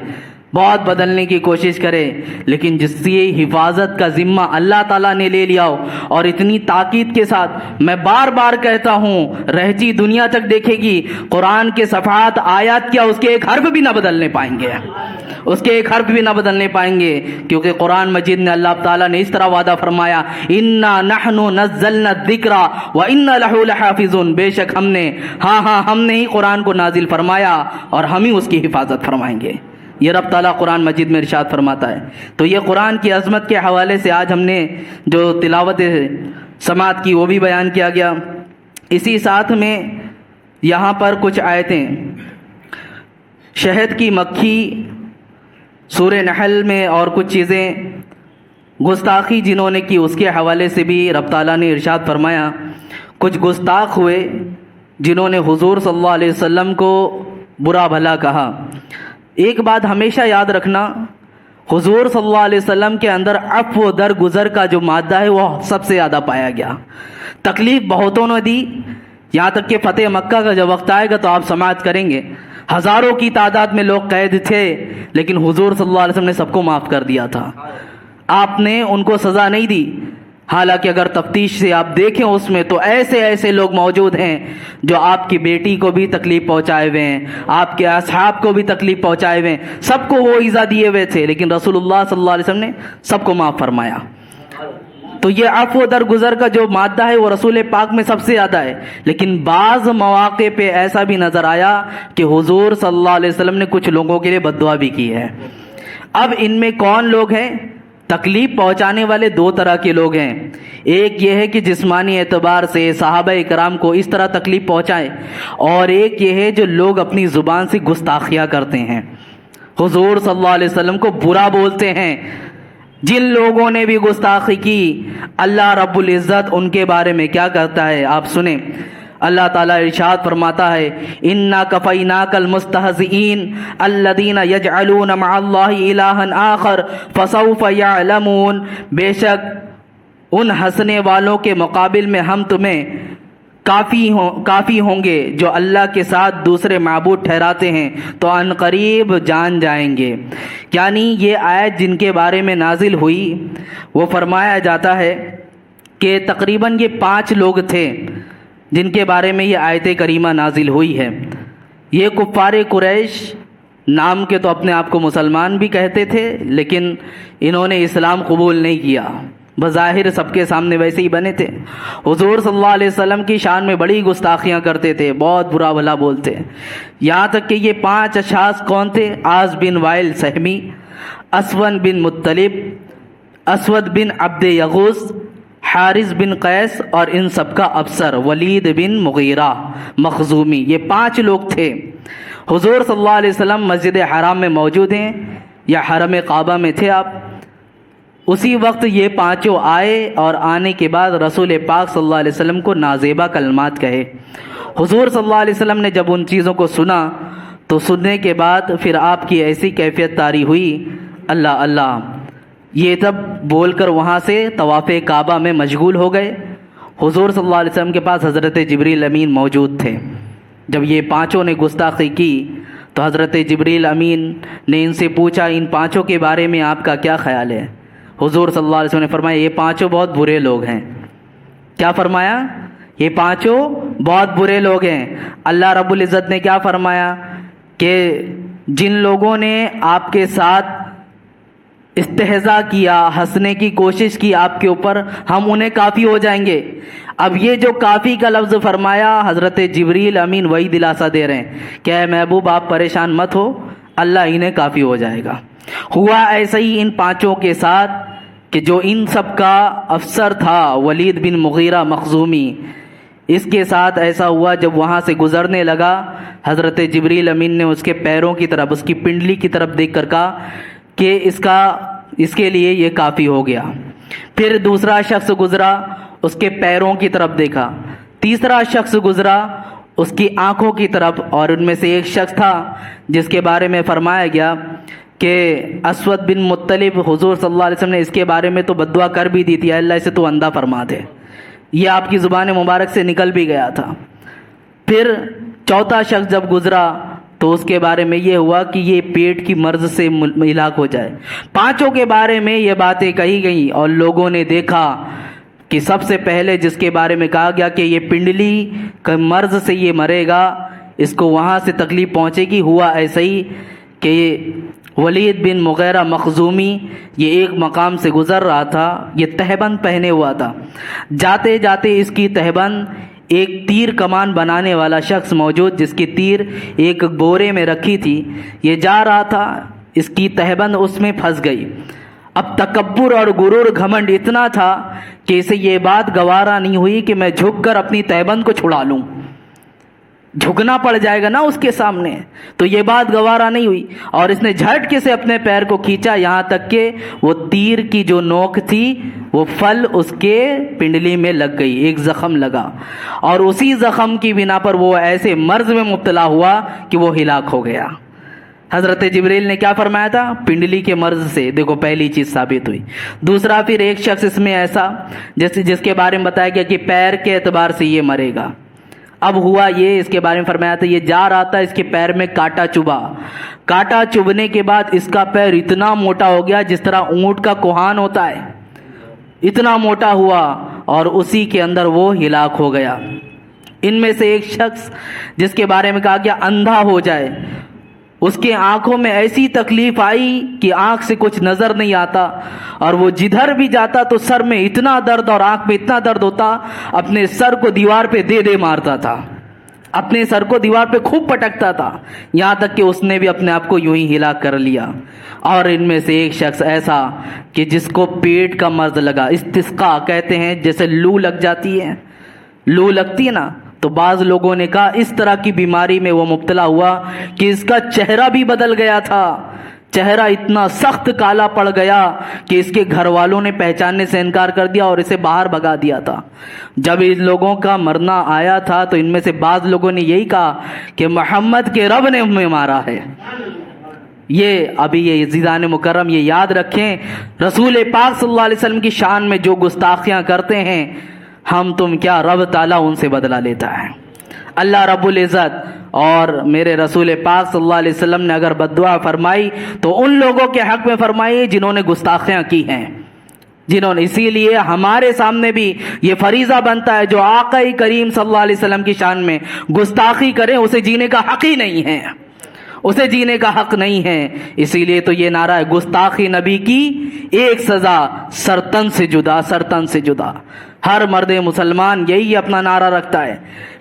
Speaker 1: بہت بدلنے کی کوشش کرے، لیکن جس کی حفاظت کا ذمہ اللہ تعالیٰ نے لے لیا ہو، اور اتنی تاکید کے ساتھ میں بار بار کہتا ہوں، رہتی دنیا تک دیکھے گی قرآن کے صفحات، آیات کیا اس کے ایک حرف بھی نہ بدلنے پائیں گے، اس کے ایک حرف بھی نہ بدلنے پائیں گے، کیونکہ قرآن مجید نے اللہ تعالیٰ نے اس طرح وعدہ فرمایا، اِنَّا نَحْنُ نَزَّلْنَا الذِّكْرَ وَإِنَّا لَهُ لَحَافِظُونَ، بے شک ہم نے، ہم نے ہی قرآن کو نازل فرمایا اور ہم ہی اس کی حفاظت فرمائیں گے۔ یہ رب تعالیٰ قرآن مجید میں ارشاد فرماتا ہے۔ تو یہ قرآن کی عظمت کے حوالے سے آج ہم نے جو تلاوت سماعت کی وہ بھی بیان کیا گیا۔ اسی ساتھ میں یہاں پر کچھ آیتیں، شہد کی مکھی سورہ نحل میں، اور کچھ چیزیں گستاخی جنہوں نے کی اس کے حوالے سے بھی رب تعالیٰ نے ارشاد فرمایا، کچھ گستاخ ہوئے جنہوں نے حضور صلی اللہ علیہ وسلم کو برا بھلا کہا۔ ایک بات ہمیشہ یاد رکھنا، حضور صلی اللہ علیہ وسلم کے اندر عفو درگزر کا جو مادہ ہے وہ سب سے زیادہ پایا گیا۔ تکلیف بہتوں نے دی، یہاں تک کہ فتح مکہ کا جب وقت آئے گا تو آپ سماعت کریں گے، ہزاروں کی تعداد میں لوگ قید تھے، لیکن حضور صلی اللہ علیہ وسلم نے سب کو معاف کر دیا تھا، آپ نے ان کو سزا نہیں دی۔ حالانکہ اگر تفتیش سے آپ دیکھیں اس میں تو ایسے ایسے لوگ موجود ہیں جو آپ کی بیٹی کو بھی تکلیف پہنچائے ہوئے ہیں، آپ کے اصحاب کو بھی تکلیف پہنچائے ہوئے ہیں، سب کو وہ ایذا دیے ہوئے تھے، لیکن رسول اللہ صلی اللہ علیہ وسلم نے سب کو معاف فرمایا۔ تو تو یہ عفو درگزر کا جو مادہ ہے وہ رسول پاک میں سب سے زیادہ ہے. لیکن بعض مواقع پہ ایسا بھی نظر آیا کہ حضور صلی اللہ علیہ وسلم نے کچھ لوگوں کے لیے بد دعا بھی کی ہے. اب ان میں کون لوگ ہیں؟ تکلیف پہنچانے والے دو طرح کے لوگ ہیں. ایک یہ ہے کہ جسمانی اعتبار سے صحابہ کرام کو اس طرح تکلیف پہنچائے، اور ایک یہ ہے جو لوگ اپنی زبان سے گستاخیاں کرتے ہیں، حضور صلی اللہ علیہ وسلم کو برا بولتے ہیں. جن لوگوں نے بھی گستاخی کی، اللہ رب العزت ان کے بارے میں کیا کہتا ہے آپ سنیں. اللہ تعالیٰ ارشاد فرماتا ہے انا کفیناک المستہزئین الذین یجعلون مع اللہ الہا آخر فسوف یعلمون. بے شک ان ہنسنے والوں کے مقابل میں ہم تمہیں کافی ہوں گے جو اللہ کے ساتھ دوسرے معبود ٹھہراتے ہیں تو ان قریب جان جائیں گے. یعنی یہ آیت جن کے بارے میں نازل ہوئی وہ فرمایا جاتا ہے کہ تقریباً یہ 5 لوگ تھے جن کے بارے میں یہ آیت کریمہ نازل ہوئی ہے. یہ کفار قریش نام کے تو اپنے آپ کو مسلمان بھی کہتے تھے، لیکن انہوں نے اسلام قبول نہیں کیا، بظاہر سب کے سامنے ویسے ہی بنے تھے. حضور صلی اللہ علیہ وسلم کی شان میں بڑی گستاخیاں کرتے تھے، بہت برا بھلا بولتے. یہاں تک کہ یہ 5 اشخاص کون تھے؟ عاص بن وائل سہمی، اسود بن مطلب، اسود بن عبد یغوث، حارث بن قیس، اور ان سب کا افسر ولید بن مغیرہ مخزومی. یہ 5 لوگ تھے. حضور صلی اللہ علیہ وسلم مسجد حرام میں موجود ہیں یا حرم کعبہ میں تھے آپ. اسی وقت یہ 5 آئے اور آنے کے بعد رسول پاک صلی اللہ علیہ وسلم کو نازیبہ کلمات کہے. حضور صلی اللہ علیہ وسلم نے جب ان چیزوں کو سنا تو سننے کے بعد پھر آپ کی ایسی کیفیت طاری ہوئی، اللہ اللہ، یہ تب بول کر وہاں سے طواف کعبہ میں مشغول ہو گئے. حضور صلی اللہ علیہ وسلم کے پاس حضرت جبریل امین موجود تھے. جب یہ 5 نے گستاخی کی تو حضرت جبریل امین نے ان سے پوچھا ان 5 کے بارے میں آپ کا کیا خیال ہے؟ حضور صلی اللہ علیہ وسلم نے فرمایا یہ 5 بہت برے لوگ ہیں. کیا فرمایا؟ یہ 5 بہت برے لوگ ہیں. اللہ رب العزت نے کیا فرمایا کہ جن لوگوں نے آپ کے ساتھ استہزاء کیا، ہنسنے کی کوشش کی آپ کے اوپر، ہم انہیں کافی ہو جائیں گے. اب یہ جو کافی کا لفظ فرمایا، حضرت جبریل امین وہی دلاسا دے رہے ہیں کہ اے محبوب آپ پریشان مت ہو، اللہ انہیں کافی ہو جائے گا. ہوا ایسا ہی ان 5 کے ساتھ کہ جو ان سب کا افسر تھا ولید بن مغیرہ مخزومی، اس کے ساتھ ایسا ہوا جب وہاں سے گزرنے لگا حضرت جبریل امین نے اس کے پیروں کی طرف، اس کی پنڈلی کی طرف دیکھ کر کہا کہ اس کے لیے یہ کافی ہو گیا. پھر دوسرا شخص گزرا، اس کے پیروں کی طرف دیکھا. تیسرا شخص گزرا، اس کی آنکھوں کی طرف، اور ان میں سے ایک شخص تھا جس کے بارے میں فرمایا گیا کہ اسود بن مطلب، حضور صلی اللہ علیہ وسلم نے اس کے بارے میں تو بد دعا کر بھی دی تھی، اللہ اسے تو اندھا فرما دے، یہ آپ کی زبان مبارک سے نکل بھی گیا تھا. پھر چوتھا شخص جب گزرا تو اس کے بارے میں یہ ہوا کہ یہ پیٹ کی مرض سے ہلاک ہو جائے. 5 کے بارے میں یہ باتیں کہی گئیں اور لوگوں نے دیکھا کہ سب سے پہلے جس کے بارے میں کہا گیا کہ یہ پنڈلی کا مرض سے یہ مرے گا، اس کو وہاں سے تکلیف پہنچے گی، ہوا ایسا ہی کہ ولید بن مغیرہ مخزومی یہ ایک مقام سے گزر رہا تھا، یہ تہبند پہنے ہوا تھا. جاتے جاتے اس کی تہبند ایک تیر کمان بنانے والا شخص موجود جس کی تیر ایک بورے میں رکھی تھی، یہ جا رہا تھا، اس کی تہبند اس میں پھنس گئی. اب تکبر اور غرور گھمنڈ اتنا تھا کہ اسے یہ بات گوارا نہیں ہوئی کہ میں جھک کر اپنی تہبند کو چھڑا لوں، جھکنا پڑ جائے گا نا اس کے سامنے، تو یہ بات گوارا نہیں ہوئی اور اس نے جھٹکے سے اپنے پیر کو کھینچا، یہاں تک کہ وہ تیر کی جو نوک تھی وہ پھل اس کے پنڈلی میں لگ گئی، ایک زخم لگا اور اسی زخم کی بنا پر وہ ایسے مرض میں مبتلا ہوا کہ وہ ہلاک ہو گیا. حضرت جبریل نے کیا فرمایا تھا؟ پنڈلی کے مرض سے. دیکھو پہلی چیز ثابت ہوئی. دوسرا پھر ایک شخص اس میں ایسا جس کے بارے میں بتایا گیا کہ پیر کے اعتبار سے یہ مرے گا. اب ہوا یہ، اس کے بارے میں فرمایا تھا یہ جا رہا تھا، اس کے پیر میں کانٹا چبھا، کانٹا چبھنے کے بعد اس کا پیر اتنا موٹا ہو گیا جس طرح اونٹ کا کوہان ہوتا ہے، اتنا موٹا ہوا اور اسی کے اندر وہ ہلاک ہو گیا. ان میں سے ایک شخص جس کے بارے میں کہا گیا اندھا ہو جائے، اس کے آنکھوں میں ایسی تکلیف آئی کہ آنکھ سے کچھ نظر نہیں آتا، اور وہ جدھر بھی جاتا تو سر میں اتنا درد اور آنکھ میں اتنا درد ہوتا، اپنے سر کو دیوار پہ دے مارتا تھا، اپنے سر کو دیوار پہ خوب پٹکتا تھا، یہاں تک کہ اس نے بھی اپنے آپ کو یوں ہی ہلاک کر لیا۔ اور ان میں سے ایک شخص ایسا کہ جس کو پیٹ کا مرض لگا، استسقاء کہتے ہیں، جیسے لو لگ جاتی ہے، لو لگتی ہے نا، تو بعض لوگوں نے کہا اس طرح کی بیماری میں وہ مبتلا ہوا کہ اس کا چہرہ بھی بدل گیا تھا، چہرہ اتنا سخت کالا پڑ گیا کہ اس کے گھر والوں نے پہچاننے سے انکار کر دیا اور اسے باہر بھگا دیا تھا۔ جب ان لوگوں کا مرنا آیا تھا تو ان میں سے بعض لوگوں نے یہی کہا کہ محمد کے رب نے ہمیں مارا ہے۔ یہ ابھی یہ عزیزان مکرم یہ یاد رکھیں، رسول پاک صلی اللہ علیہ وسلم کی شان میں جو گستاخیاں کرتے ہیں، ہم تم کیا، رب تعالیٰ ان سے بدلہ لیتا ہے۔ اللہ رب العزت اور میرے رسول پاک صلی اللہ علیہ وسلم نے اگر بددعا فرمائی تو ان لوگوں کے حق میں فرمائی جنہوں نے گستاخیاں کی ہیں، جنہوں نے، اسی لیے ہمارے سامنے بھی یہ فریضہ بنتا ہے، جو آقا کریم صلی اللہ علیہ وسلم کی شان میں گستاخی کرے اسے جینے کا حق ہی نہیں ہے، اسے جینے کا حق نہیں ہے۔ اسی لیے تو یہ نعرہ ہے، گستاخی نبی کی ایک سزا، سرتن سے جدا، سرتن سے جدا۔ ہر مرد مسلمان یہی اپنا نعرہ رکھتا ہے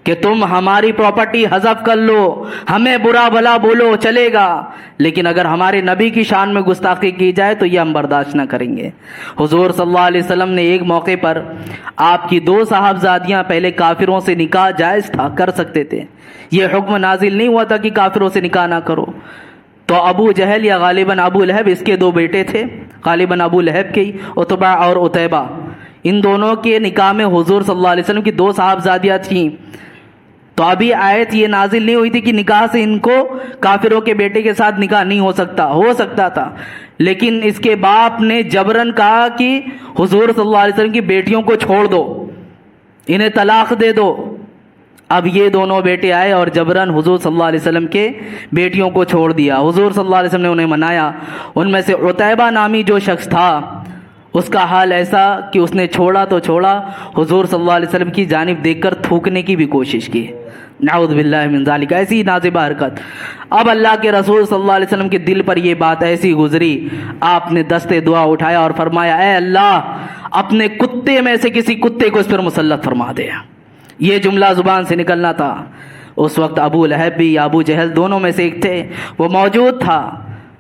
Speaker 1: کہ تم ہماری پراپرٹی حذف کر لو، ہمیں برا بھلا بولو، چلے گا، لیکن اگر ہمارے نبی کی شان میں گستاخی کی جائے تو یہ ہم برداشت نہ کریں گے۔ حضور صلی اللہ علیہ وسلم نے ایک موقع پر آپ کی 2 صاحبزادیاں، پہلے کافروں سے نکاح جائز تھا، کر سکتے تھے، یہ حکم نازل نہیں ہوا تھا کہ کافروں سے نکاح نہ کرو، تو ابو جہل یا غالباً ابو لہب، اس کے 2 بیٹے تھے، غالباً ابو لہب کے، عتبہ اور عتیبہ، ان دونوں کے نکاح میں حضور صلی اللہ علیہ وسلم کی 2 صاحبزادیاں تھیں۔ تو ابھی آیت یہ نازل نہیں ہوئی تھی کہ نکاح سے ان کو کافروں کے بیٹے کے ساتھ نکاح نہیں ہو سکتا تھا، لیکن اس کے باپ نے جبرن کہا کہ حضور صلی اللہ علیہ وسلم کی بیٹیوں کو چھوڑ دو، انہیں طلاق دے دو۔ اب یہ دونوں بیٹے آئے اور جبرن حضور صلی اللہ علیہ وسلم کے بیٹیوں کو چھوڑ دیا۔ حضور صلی اللہ علیہ وسلم نے انہیں منایا۔ ان میں سے عتیبہ نامی جو شخص تھا، اس کا حال ایسا کہ اس نے چھوڑا تو چھوڑا، حضور صلی اللہ علیہ وسلم کی جانب دیکھ کر تھوکنے کی بھی کوشش کی، نعوذ باللہ من ذالک، ایسی نازبہ حرکت۔ اب اللہ کے رسول صلی اللہ علیہ وسلم کے دل پر یہ بات ایسی گزری، آپ نے دستے دعا اٹھایا اور فرمایا، اے اللہ، اپنے کتے میں سے کسی کتے کو اس پر مسلط فرما دے۔ یہ جملہ زبان سے نکلنا تھا۔ اس وقت ابو لہب بھی یا ابو جہل دونوں میں سے ایک تھے، وہ موجود تھا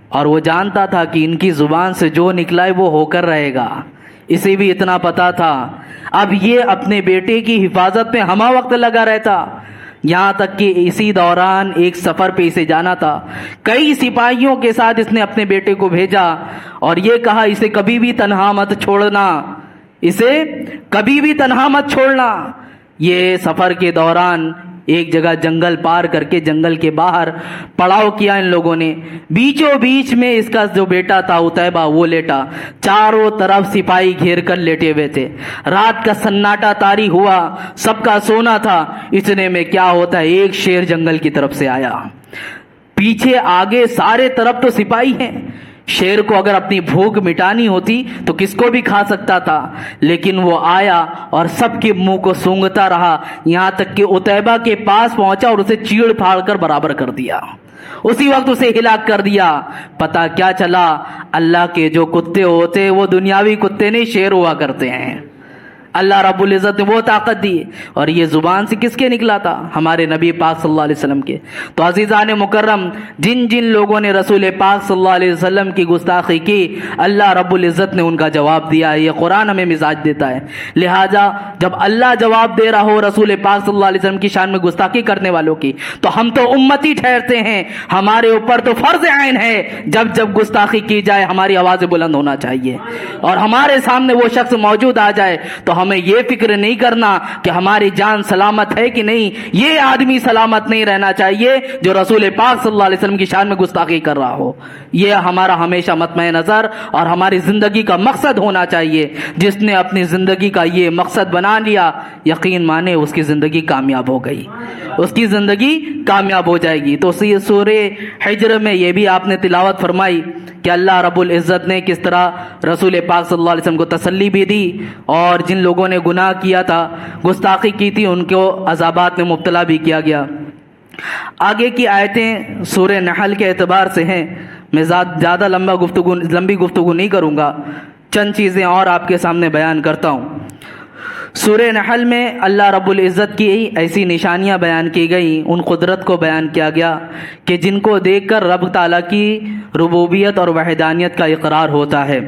Speaker 1: اور وہ جانتا تھا کہ ان کی زبان سے جو نکلا ہے وہ ہو کر رہے گا، اسے بھی اتنا پتا تھا۔ اب یہ اپنے بیٹے کی حفاظت میں ہمہ وقت لگا رہتا، یہاں تک کہ اسی دوران ایک سفر پہ اسے جانا تھا، کئی سپاہیوں کے ساتھ اس نے اپنے بیٹے کو بھیجا اور یہ کہا اسے کبھی بھی تنہا مت چھوڑنا، اسے کبھی بھی تنہا مت چھوڑنا۔ یہ سفر کے دوران ایک جگہ جنگل پار کر کے جنگل کے باہر پڑاؤ کیا ان لوگوں نے، بیچوں بیچ میں اس کا جو بیٹا تھا عتیبہ وہ لیٹا، چاروں طرف سپاہی گھیر کر لیٹے ہوئے تھے، رات کا سناٹا طاری ہوا، سب کا سونا تھا۔ اتنے میں کیا ہوتا ہے، ایک شیر جنگل کی طرف سے آیا، پیچھے آگے سارے طرف تو سپاہی ہیں، شیر کو اگر اپنی بھوک مٹانی ہوتی تو کس کو بھی کھا سکتا تھا، لیکن وہ آیا اور سب کے منہ کو سونگھتا رہا، یہاں تک کہ عتیبہ کے پاس پہنچا اور اسے چیڑ پھاڑ کر برابر کر دیا، اسی وقت اسے ہلاک کر دیا۔ پتہ کیا چلا، اللہ کے جو کتے ہوتے وہ دنیاوی کتے نہیں، شیر ہوا کرتے ہیں۔ اللہ رب العزت نے وہ طاقت دی، اور یہ زبان سے کس کے نکلا تھا، ہمارے نبی پاک صلی اللہ علیہ وسلم کے۔ تو عزیزان مکرم، جن جن لوگوں نے رسول پاک صلی اللہ علیہ وسلم کی گستاخی کی، اللہ رب العزت نے ان کا جواب دیا ہے، یہ قرآن ہمیں مزاج دیتا ہے۔ لہٰذا جب اللہ جواب دے رہا ہو رسول پاک صلی اللہ علیہ وسلم کی شان میں گستاخی کرنے والوں کی، تو ہم تو امتی ٹھہرتے ہیں، ہمارے اوپر تو فرض عین ہے جب جب گستاخی کی جائے ہماری آواز بلند ہونا چاہیے، اور ہمارے سامنے وہ شخص موجود آ جائے تو ہمیں یہ فکر نہیں کرنا کہ ہماری جان سلامت ہے کہ نہیں، یہ آدمی سلامت نہیں رہنا چاہیے جو رسول پاک صلی اللہ علیہ وسلم کی شان میں گستاخی کر رہا ہو۔ یہ ہمارا ہمیشہ مطمع نظر اور ہماری زندگی کا مقصد ہونا چاہیے۔ جس نے اپنی زندگی کا یہ مقصد بنا لیا، یقین مانے اس کی زندگی کامیاب ہو گئی، اس کی زندگی کامیاب ہو جائے گی۔ تو سورہ حجر میں یہ بھی آپ نے تلاوت فرمائی کہ اللہ رب العزت نے کس طرح رسول پاک صلی اللہ علیہ وسلم کو تسلی بھی دی، اور جن لوگوں نے گناہ کیا تھا، گستاخی کی تھی، ان کو عذابات میں مبتلا بھی کیا گیا۔ آگے کی آیتیں سورہ نحل کے اعتبار سے ہیں، میں زیادہ لمبی گفتگو نہیں کروں گا، چند چیزیں اور آپ کے سامنے بیان کرتا ہوں۔ سورہ نحل میں اللہ رب العزت کی ایسی نشانیاں بیان کی گئیں، ان قدرت کو بیان کیا گیا کہ جن کو دیکھ کر رب تعالیٰ کی ربوبیت اور وحدانیت کا اقرار ہوتا ہے۔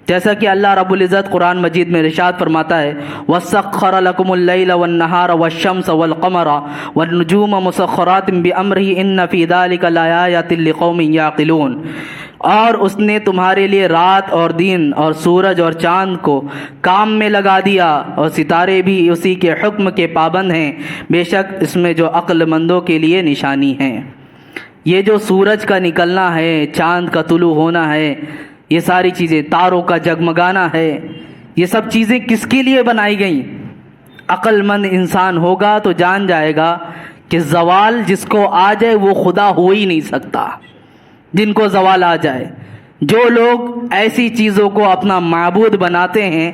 Speaker 1: جیسا کہ اللہ رب العزت قرآن مجید میں ارشاد فرماتا ہے وَسَخَّرَ لَكُمُ اللَّيْلَ وَالنَّهَارَ وَالشَّمْسَ وَالْقَمَرَ وَالنُّجُومَ مُسَخَّرَاتٍ بِأَمْرِهِ إِنَّ فِي ذَلِكَ لَآيَاتٍ لِقَوْمٍ يَعْقِلُونَ، اور اس نے تمہارے لیے رات اور دن اور سورج اور چاند کو کام میں لگا دیا، اور ستارے بھی اسی کے حکم کے پابند ہیں، بے شک اس میں جو عقل مندوں کے لیے نشانی ہیں۔ یہ جو سورج کا نکلنا ہے، چاند کا طلوع ہونا ہے، یہ ساری چیزیں، تاروں کا جگمگانا ہے، یہ سب چیزیں کس کے لیے بنائی گئیں؟ عقل مند انسان ہوگا تو جان جائے گا کہ زوال جس کو آ جائے وہ خدا ہو ہی نہیں سکتا، جن کو زوال آ جائے۔ جو لوگ ایسی چیزوں کو اپنا معبود بناتے ہیں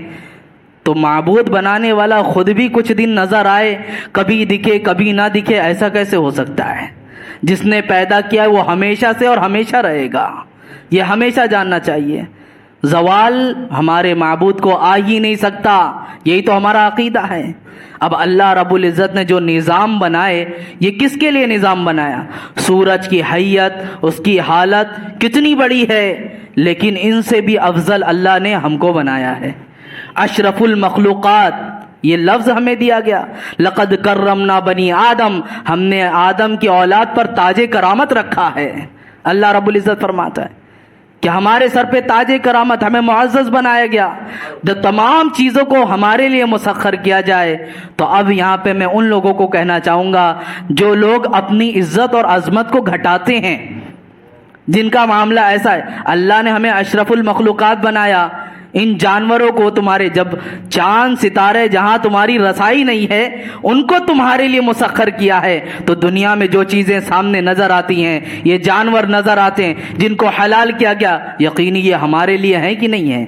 Speaker 1: تو معبود بنانے والا خود بھی کچھ دن نظر آئے، کبھی دکھے کبھی نہ دکھے، ایسا کیسے ہو سکتا ہے؟ جس نے پیدا کیا ہے وہ ہمیشہ سے اور ہمیشہ رہے گا، یہ ہمیشہ جاننا چاہیے۔ زوال ہمارے معبود کو آ ہی نہیں سکتا، یہی تو ہمارا عقیدہ ہے۔ اب اللہ رب العزت نے جو نظام بنائے، یہ کس کے لیے نظام بنایا؟ سورج کی حیت، اس کی حالت کتنی بڑی ہے، لیکن ان سے بھی افضل اللہ نے ہم کو بنایا ہے۔ اشرف المخلوقات یہ لفظ ہمیں دیا گیا، لقد کرمنا بنی آدم، ہم نے آدم کی اولاد پر تاج کرامت رکھا ہے۔ اللہ رب العزت فرماتا ہے کہ ہمارے سر پہ تاج کرامت، ہمیں معزز بنایا گیا۔ جب تمام چیزوں کو ہمارے لیے مسخر کیا جائے تو اب یہاں پہ میں ان لوگوں کو کہنا چاہوں گا جو لوگ اپنی عزت اور عظمت کو گھٹاتے ہیں، جن کا معاملہ ایسا ہے۔ اللہ نے ہمیں اشرف المخلوقات بنایا، ان جانوروں کو تمہارے، جب چاند ستارے جہاں تمہاری رسائی نہیں ہے ان کو تمہارے لیے مسخر کیا ہے، تو دنیا میں جو چیزیں سامنے نظر آتی ہیں، یہ جانور نظر آتے ہیں جن کو حلال کیا گیا، یقینی یہ ہمارے لیے ہیں کہ نہیں ہے؟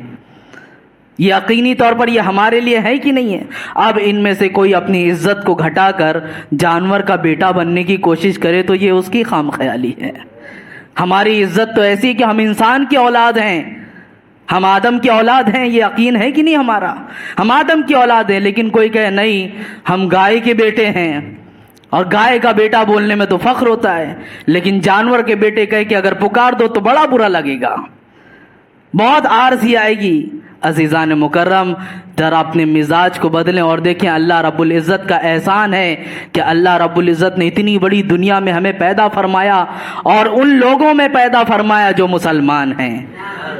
Speaker 1: یقینی طور پر یہ ہمارے لیے ہے کہ نہیں ہے؟ اب ان میں سے کوئی اپنی عزت کو گھٹا کر جانور کا بیٹا بننے کی کوشش کرے تو یہ اس کی خام خیالی ہے۔ ہماری عزت تو ایسی کہ ہم انسان کی اولاد ہیں، ہم آدم کی اولاد ہیں، یہ یقین ہے کہ نہیں ہمارا؟ ہم آدم کی اولاد ہیں، لیکن کوئی کہے نہیں ہم گائے کے بیٹے ہیں، اور گائے کا بیٹا بولنے میں تو فخر ہوتا ہے، لیکن جانور کے بیٹے کہے کہ اگر پکار دو تو بڑا برا لگے گا، بہت آرزی آئے گی۔ عزیزان مکرم، ذرا اپنے مزاج کو بدلیں اور دیکھیں اللہ رب العزت کا احسان ہے کہ اللہ رب العزت نے اتنی بڑی دنیا میں ہمیں پیدا فرمایا، اور ان لوگوں میں پیدا فرمایا جو مسلمان ہیں،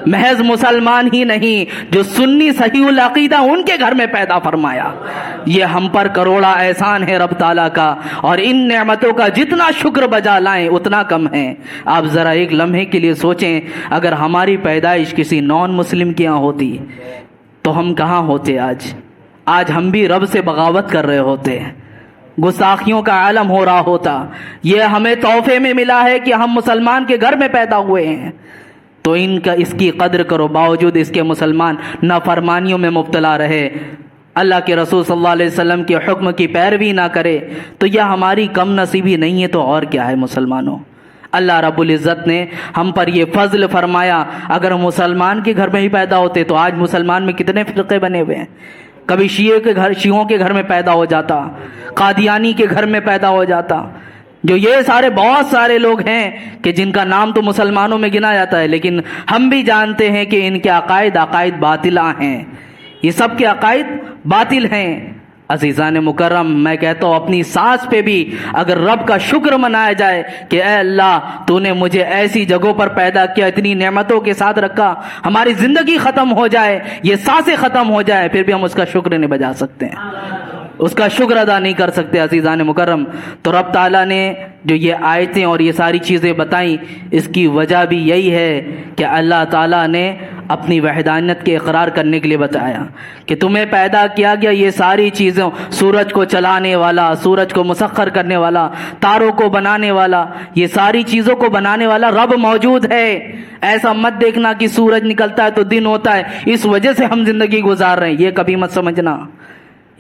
Speaker 1: محض مسلمان ہی نہیں، جو سنی صحیح العقیدہ ان کے گھر میں پیدا فرمایا۔ یہ ہم پر کروڑا احسان ہے رب تعالیٰ کا، اور ان نعمتوں کا جتنا شکر بجا لائیں اتنا کم ہے۔ آپ ذرا ایک لمحے کے لیے سوچیں، اگر ہماری پیدائش کسی نان مسلم کے یہاں ہوتی تو ہم کہاں ہوتے؟ آج ہم بھی رب سے بغاوت کر رہے ہوتے، گستاخیوں کا عالم ہو رہا ہوتا۔ یہ ہمیں تحفے میں ملا ہے کہ ہم مسلمان کے گھر میں پیدا ہوئے ہیں، تو اس کی قدر کرو، باوجود اس کے مسلمان نافرمانیوں میں مبتلا رہے، اللہ کے رسول صلی اللہ علیہ وسلم کے حکم کی پیروی نہ کرے، تو یہ ہماری کم نصیبی نہیں ہے تو اور کیا ہے؟ مسلمانوں، اللہ رب العزت نے ہم پر یہ فضل فرمایا، اگر مسلمان کے گھر میں ہی پیدا ہوتے تو آج مسلمان میں کتنے فرقے بنے ہوئے ہیں۔ کبھی شیعوں کے گھر میں پیدا ہو جاتا، قادیانی کے گھر میں پیدا ہو جاتا، جو یہ سارے بہت سارے لوگ ہیں کہ جن کا نام تو مسلمانوں میں گنا جاتا ہے، لیکن ہم بھی جانتے ہیں کہ ان کے عقائد باطلہ ہیں، یہ سب کے عقائد باطل ہیں۔ عزیزان مکرم، میں کہتا ہوں اپنی سانس پہ بھی اگر رب کا شکر منایا جائے کہ اے اللہ تو نے مجھے ایسی جگہوں پر پیدا کیا، اتنی نعمتوں کے ساتھ رکھا، ہماری زندگی ختم ہو جائے، یہ سانسیں ختم ہو جائے، پھر بھی ہم اس کا شکر نہیں بجا سکتے ہیں، اس کا شکر ادا نہیں کر سکتے۔ عزیزان مکرم، تو رب تعالیٰ نے جو یہ آیتیں اور یہ ساری چیزیں بتائیں، اس کی وجہ بھی یہی ہے کہ اللہ تعالیٰ نے اپنی وحدانیت کے اقرار کرنے کے لیے بتایا کہ تمہیں پیدا کیا گیا، یہ ساری چیزیں، سورج کو چلانے والا، سورج کو مسخر کرنے والا، تاروں کو بنانے والا، یہ ساری چیزوں کو بنانے والا رب موجود ہے۔ ایسا مت دیکھنا کہ سورج نکلتا ہے تو دن ہوتا ہے، اس وجہ سے ہم زندگی گزار رہے ہیں، یہ کبھی مت سمجھنا،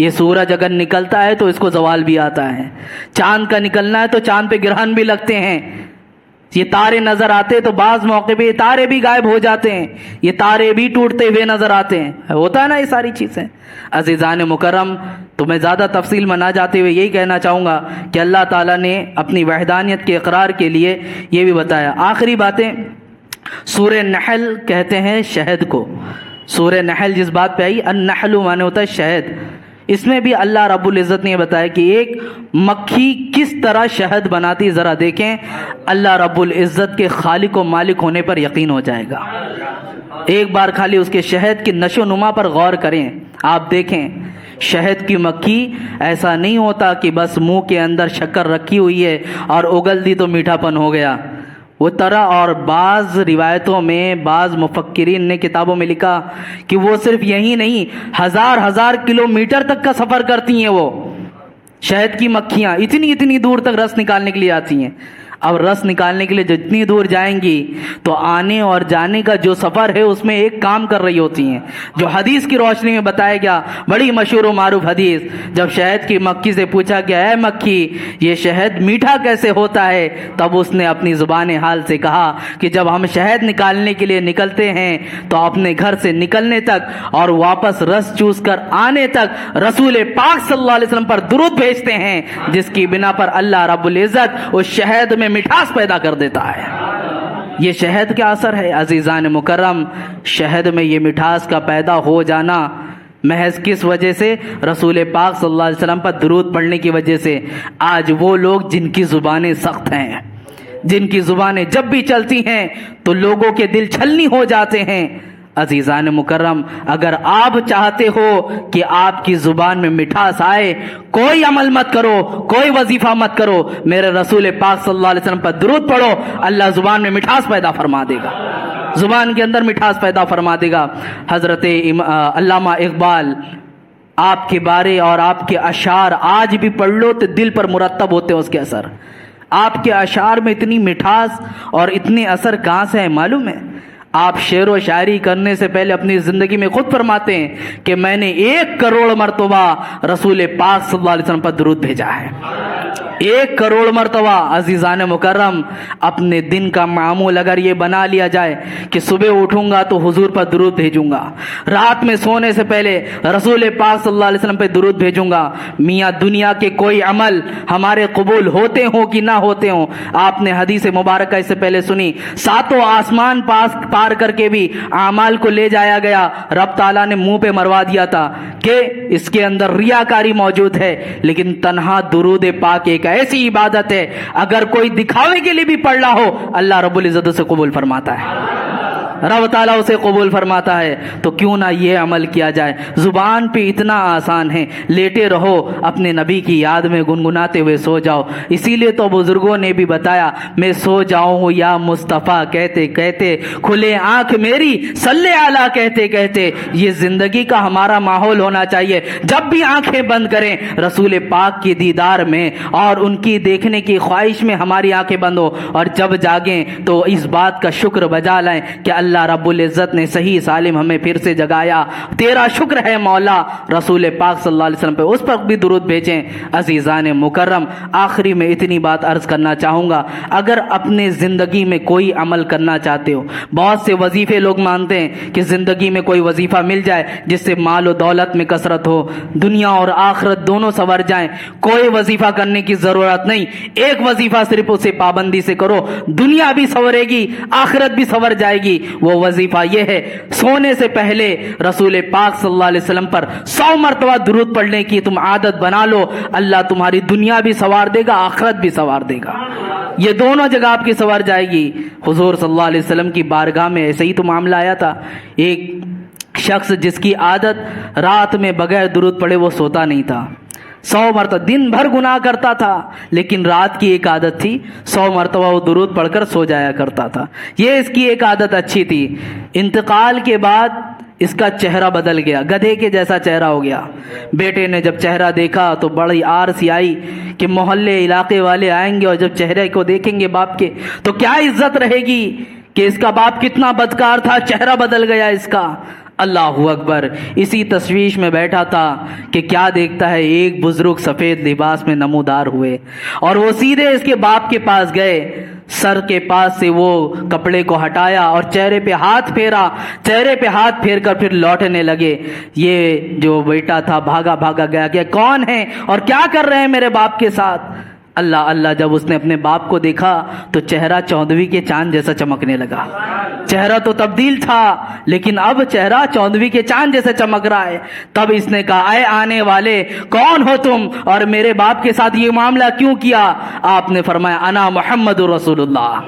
Speaker 1: یہ سورج اگر نکلتا ہے تو اس کو زوال بھی آتا ہے، چاند کا نکلنا ہے تو چاند پہ گرہن بھی لگتے ہیں، یہ تارے نظر آتے تو بعض موقع پہ یہ تارے بھی غائب ہو جاتے ہیں، یہ تارے بھی ٹوٹتے ہوئے نظر آتے ہیں، ہوتا ہے نا یہ ساری چیزیں۔ عزیزان مکرم، تو میں زیادہ تفصیل میں نہ جاتے ہوئے یہی کہنا چاہوں گا کہ اللہ تعالیٰ نے اپنی وحدانیت کے اقرار کے لیے یہ بھی بتایا۔ آخری باتیں، سورہ نحل کہتے ہیں شہد کو، سورہ نحل جس بات پہ آئی، النحل معنی ہوتا ہے شہد، اس میں بھی اللہ رب العزت نے بتایا کہ ایک مکھی کس طرح شہد بناتی، ذرا دیکھیں، اللہ رب العزت کے خالق و مالک ہونے پر یقین ہو جائے گا۔ ایک بار خالی اس کے شہد کی نشو و نما پر غور کریں، آپ دیکھیں شہد کی مکھی ایسا نہیں ہوتا کہ بس منہ کے اندر شکر رکھی ہوئی ہے اور اگل دی تو میٹھا پن ہو گیا، وہ طرح، اور بعض روایتوں میں بعض مفکرین نے کتابوں میں لکھا کہ وہ صرف یہی نہیں، ہزار کلومیٹر تک کا سفر کرتی ہیں وہ شہد کی مکھیاں، اتنی دور تک رس نکالنے کے لیے آتی ہیں۔ اب رس نکالنے کے لیے جتنی دور جائیں گی تو آنے اور جانے کا جو سفر ہے اس میں ایک کام کر رہی ہوتی ہیں، جو حدیث کی روشنی میں بتایا گیا، بڑی مشہور و معروف حدیث، جب شہد کی مکھی سے پوچھا کہ اے مکھی یہ شہد میٹھا کیسے ہوتا ہے، تب اس نے اپنی زبان حال سے کہا کہ جب ہم شہد نکالنے کے لیے نکلتے ہیں تو اپنے گھر سے نکلنے تک اور واپس رس چوس کر آنے تک رسول پاک صلی اللہ علیہ وسلم پر درود بھیجتے ہیں، جس کی بنا پر اللہ رب العزت اس شہد میں مٹھاس پیدا کر دیتا ہے۔ یہ شہد کا اثر ہے عزیزان مکرم، شہد میں یہ مٹھاس کا پیدا ہو جانا محض کس وجہ سے؟ رسول پاک صلی اللہ علیہ وسلم پر درود پڑھنے کی وجہ سے۔ آج وہ لوگ جن کی زبانیں سخت ہیں، جن کی زبانیں جب بھی چلتی ہیں تو لوگوں کے دل چھلنی ہو جاتے ہیں، عزیزان مکرم اگر آپ چاہتے ہو کہ آپ کی زبان میں مٹھاس آئے، کوئی عمل مت کرو، کوئی وظیفہ مت کرو، میرے رسول پاک صلی اللہ علیہ وسلم پر درود پڑھو، اللہ زبان میں مٹھاس پیدا فرما دے گا، زبان کے اندر مٹھاس پیدا فرما دے گا۔ حضرت علامہ اقبال، آپ کے بارے اور آپ کے اشعار آج بھی پڑھ لو تو دل پر مرتب ہوتے ہیں اس کے اثر۔ آپ کے اشعار میں اتنی مٹھاس اور اتنے اثر کہاں سے ہیں معلوم ہے؟ آپ شعر و شاعری کرنے سے پہلے اپنی زندگی میں خود فرماتے ہیں کہ میں نے 1 کروڑ مرتبہ رسول پاک صلی اللہ علیہ وسلم پر درود بھیجا ہے، 1 کروڑ مرتبہ۔ عزیزان مکرم اپنے دن کا معمول اگر یہ بنا لیا جائے کہ صبح اٹھوں گا تو حضور پر درود بھیجوں گا، رات میں سونے سے پہلے رسول پاک صلی اللہ علیہ وسلم پہ درود بھیجوں گا، میاں دنیا کے کوئی عمل ہمارے قبول ہوتے ہوں کہ نہ ہوتے ہوں۔ آپ نے حدیث مبارکہ اس سے پہلے سنی، 7 آسمان پار کر کے بھی اعمال کو لے جایا گیا، رب تعالیٰ نے منہ پہ مروا دیا تھا کہ اس کے اندر ریاکاری موجود ہے، لیکن تنہا درود پاک ایک ایسی عبادت ہے اگر کوئی دکھاوے کے لیے بھی پڑھ رہا ہو اللہ رب العزت اسے قبول فرماتا ہے، رب تعالیٰ اسے قبول فرماتا ہے۔ تو کیوں نہ یہ عمل کیا جائے، زبان پہ اتنا آسان ہے، لیٹے رہو اپنے نبی کی یاد میں گنگناتے ہوئے سو جاؤ۔ اسی لیے تو بزرگوں نے بھی بتایا، میں سو جاؤں یا مصطفیٰ کہتے کہتے، کھلے آنکھ میری صلی علی کہتے کہتے۔ یہ زندگی کا ہمارا ماحول ہونا چاہیے، جب بھی آنکھیں بند کریں رسول پاک کی دیدار میں اور ان کی دیکھنے کی خواہش میں ہماری آنکھیں بند ہو، اور جب جاگیں تو اس بات کا شکر بجا لائیں کہ اللہ رب العزت نے صحیح سالم ہمیں پھر سے جگایا، تیرا شکر ہے مولا۔ رسول پاک صلی اللہ علیہ وسلم پہ اس پر بھی درود بھیجیں۔ عزیزان مکرم آخری میں اتنی بات عرض کرنا چاہوں گا، اگر اپنے زندگی میں کوئی عمل کرنا چاہتے ہو، بہت سے وظیفے لوگ مانتے ہیں کہ زندگی میں کوئی وظیفہ مل جائے جس سے مال و دولت میں کثرت ہو، دنیا اور آخرت دونوں سنور جائیں، کوئی وظیفہ کرنے کی ضرورت نہیں، ایک وظیفہ صرف اسے پابندی سے کرو، دنیا بھی سنورے گی، آخرت بھی سنور جائے گی۔ وہ وظیفہ یہ ہے، سونے سے پہلے رسول پاک صلی اللہ علیہ وسلم پر 100 مرتبہ درود پڑھنے کی تم عادت بنا لو، اللہ تمہاری دنیا بھی سنوار دے گا، آخرت بھی سنوار دے گا، یہ دونوں جگہ آپ کی سنور جائے گی۔ حضور صلی اللہ علیہ وسلم کی بارگاہ میں ایسے ہی تو معاملہ آیا تھا، ایک شخص جس کی عادت رات میں بغیر درود پڑھے وہ سوتا نہیں تھا، 100 مرتبہ، دن بھر گناہ کرتا تھا لیکن رات کی ایک عادت تھی 100 مرتبہ وہ درود پڑھ کر سو جایا کرتا تھا، یہ اس کی ایک عادت اچھی تھی۔ انتقال کے بعد اس کا چہرہ بدل گیا، گدھے کے جیسا چہرہ ہو گیا۔ بیٹے نے جب چہرہ دیکھا تو بڑی آر سی آئی کہ محلے علاقے والے آئیں گے اور جب چہرے کو دیکھیں گے باپ کے تو کیا عزت رہے گی کہ اس کا باپ کتنا بدکار تھا، چہرہ بدل گیا اس کا۔ اللہ اکبر. اسی تشویش میں بیٹھا تھا کہ کیا دیکھتا ہے ایک بزرگ سفید لباس میں نمودار ہوئے اور وہ سیدھے اس کے باپ کے پاس گئے. سر کے پاس سے وہ کپڑے کو ہٹایا اور چہرے پہ ہاتھ پھیر کر پھر لوٹنے لگے. یہ جو بیٹا تھا بھاگا بھاگا گیا کہ کون ہے اور کیا کر رہے ہیں میرے باپ کے ساتھ. اللہ جب اس نے اپنے باپ کو دیکھا تو چہرہ 14ویں کے چاند جیسا چمکنے لگا. چہرہ تو تبدیل تھا لیکن اب چہرہ 14ویں کے چاند جیسا چمک رہا ہے. تب اس نے کہا اے آنے والے کون ہو تم اور میرے باپ کے ساتھ یہ معاملہ کیوں کیا؟ آپ نے فرمایا انا محمد رسول اللہ,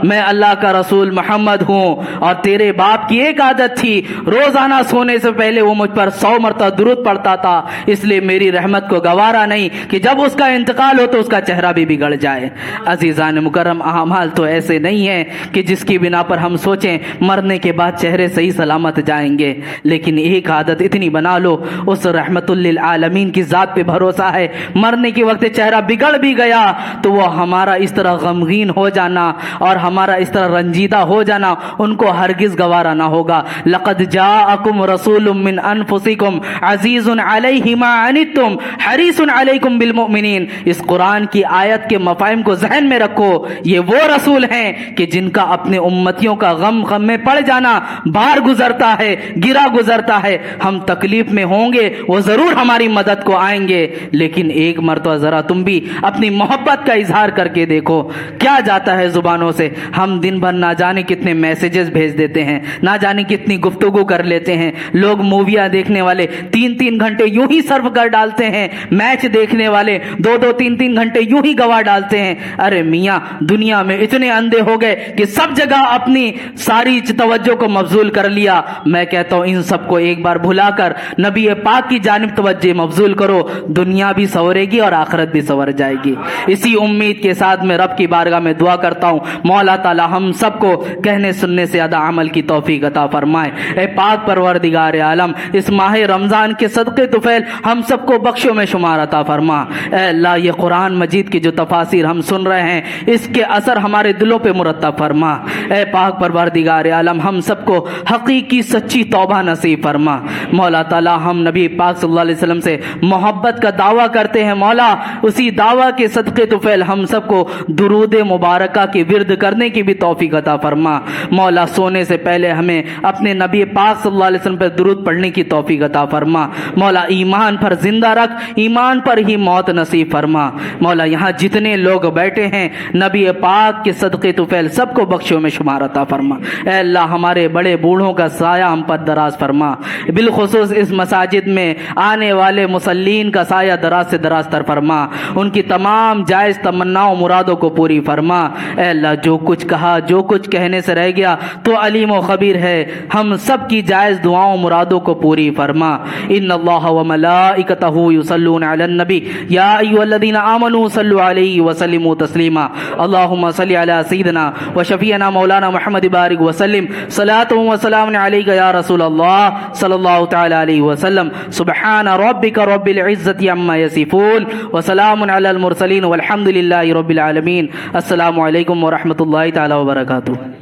Speaker 1: میں اللہ کا رسول محمد ہوں. اور تیرے باپ کی ایک عادت تھی, روزانہ سونے سے پہلے وہ مجھ پر 100 مرتبہ درود پڑھتا تھا, اس لیے میری رحمت کو گوارا نہیں کہ جب اس کا انتقال ہو تو اس کا چہرہ بھی بگڑ جائے. عزیزان مکرم, اعمال تو ایسے نہیں ہیں کہ جس کی بنا پر ہم سوچیں مرنے کے بعد چہرے صحیح سلامت جائیں گے, لیکن ایک عادت اتنی بنا لو, اس رحمت للعالمین کی ذات پہ بھروسہ ہے, مرنے کے وقت چہرہ بگڑ بھی گیا تو وہ ہمارا اس طرح غمگین ہو جانا اور ہمارا اس طرح رنجیدہ ہو جانا ان کو ہرگز گوارا نہ ہوگا. لقد جاءکم رسول من انفسکم عزیز علیہ ما عنتم حریص علیکم بالمؤمنین. اس قرآن کی آیت کے مفاہیم کو ذہن میں رکھو. یہ وہ رسول ہیں کہ جن کا اپنے امتیوں کا غم میں پڑ جانا بار گزرتا ہے, گرا گزرتا ہے. ہم تکلیف میں ہوں گے, وہ ضرور ہماری مدد کو آئیں گے, لیکن ایک مرتبہ ذرا تم بھی اپنی محبت کا اظہار کر کے دیکھو کیا جاتا ہے زبانوں سے. ہم دن بھر نہ جانے کتنے میسیجز بھیج دیتے ہیں, نہ جانے کتنی گفتگو کر لیتے ہیں. لوگ موویاں دیکھنے والے 3 گھنٹے یوں ہی صرف کر ڈالتے ہیں, میچ دیکھنے والے 2 3 گھنٹے یوں ہی گوا ڈالتے ہیں. ارے میاں, دنیا میں اتنے اندھے ہو گئے کہ سب جگہ اپنی ساری توجہ کو مبذول کر لیا. میں کہتا ہوں ان سب کو ایک بار بھلا کر نبی پاک کی جانب توجہ مبذول کرو, دنیا بھی سنورے گی اور آخرت بھی سنور جائے گی. اسی امید کے ساتھ میں رب کی بارگاہ میں دعا کرتا ہوں مولا تعالی ہم سب کو کہنے سننے سے زیادہ عمل کی توفیق عطا فرمائے. اے پاک پروردگار عالم, اس ماہ رمضان کے صدقے طفیل ہم سب کو بخشوں میں شمار عطا فرما. اے اللہ, یہ قرآن مجید کی جو تفاسیر ہم سن رہے ہیں اس کے اثر ہمارے دلوں پہ مرتب فرما. اے پاک پروردگار عالم, ہم سب کو حقیقی سچی توبہ نصیب فرما. مولا تعالی ہم نبی پاک صلی اللہ علیہ وسلم سے محبت کا دعویٰ کرتے ہیں, مولا اسی دعویٰ کے صدقے طفیل ہم سب کو درود مبارکہ کی ورد کرنے کی بھی توفیق عطا فرما. مولا سونے سے پہلے ہمیں اپنے نبی پاک صلی اللہ علیہ وسلم پر درود پڑھنے کی توفیق عطا فرما. مولا ایمان پر زندہ رکھ, ایمان پر ہی موت نصیب فرما. مولا یہاں جتنے لوگ بیٹھے ہیں نبی پاک کے صدقے طفیل سب کو بخشوں میں شمار عطا فرما. اے اللہ, ہمارے بڑے بوڑھوں کا سایہ ہم پر دراز فرما, بالخصوص اس مساجد میں آنے والے مسلین کا سایہ دراز سے دراز تر فرما, ان کی تمام جائز تمناؤں مرادوں کو پوری فرما. اے اللہ, جو کچھ کہا, جو کچھ کہنے سے رہ گیا تو علیم و خبیر ہے, ہم سب کی جائز دعاؤں مرادوں کو پوری فرما. ان اللہ و ملائکتہ یصلون علی النبی یا ایھا الذین آمنوا صلوا علیہ وسلموا تسلیما. اللہم صل علی سیدنا و شفیعنا مولانا محمد بارک وسلم صلاۃ و سلام علیک یا رسول اللہ صلی اللہ تعالی علیہ وسلم. سبحان ربک رب العزۃ عما یصفون وسلام علی المرسلین والحمد للہ رب العالمین. السلام علیکم ورحمۃ اللہ تعالی وبرکاتہ.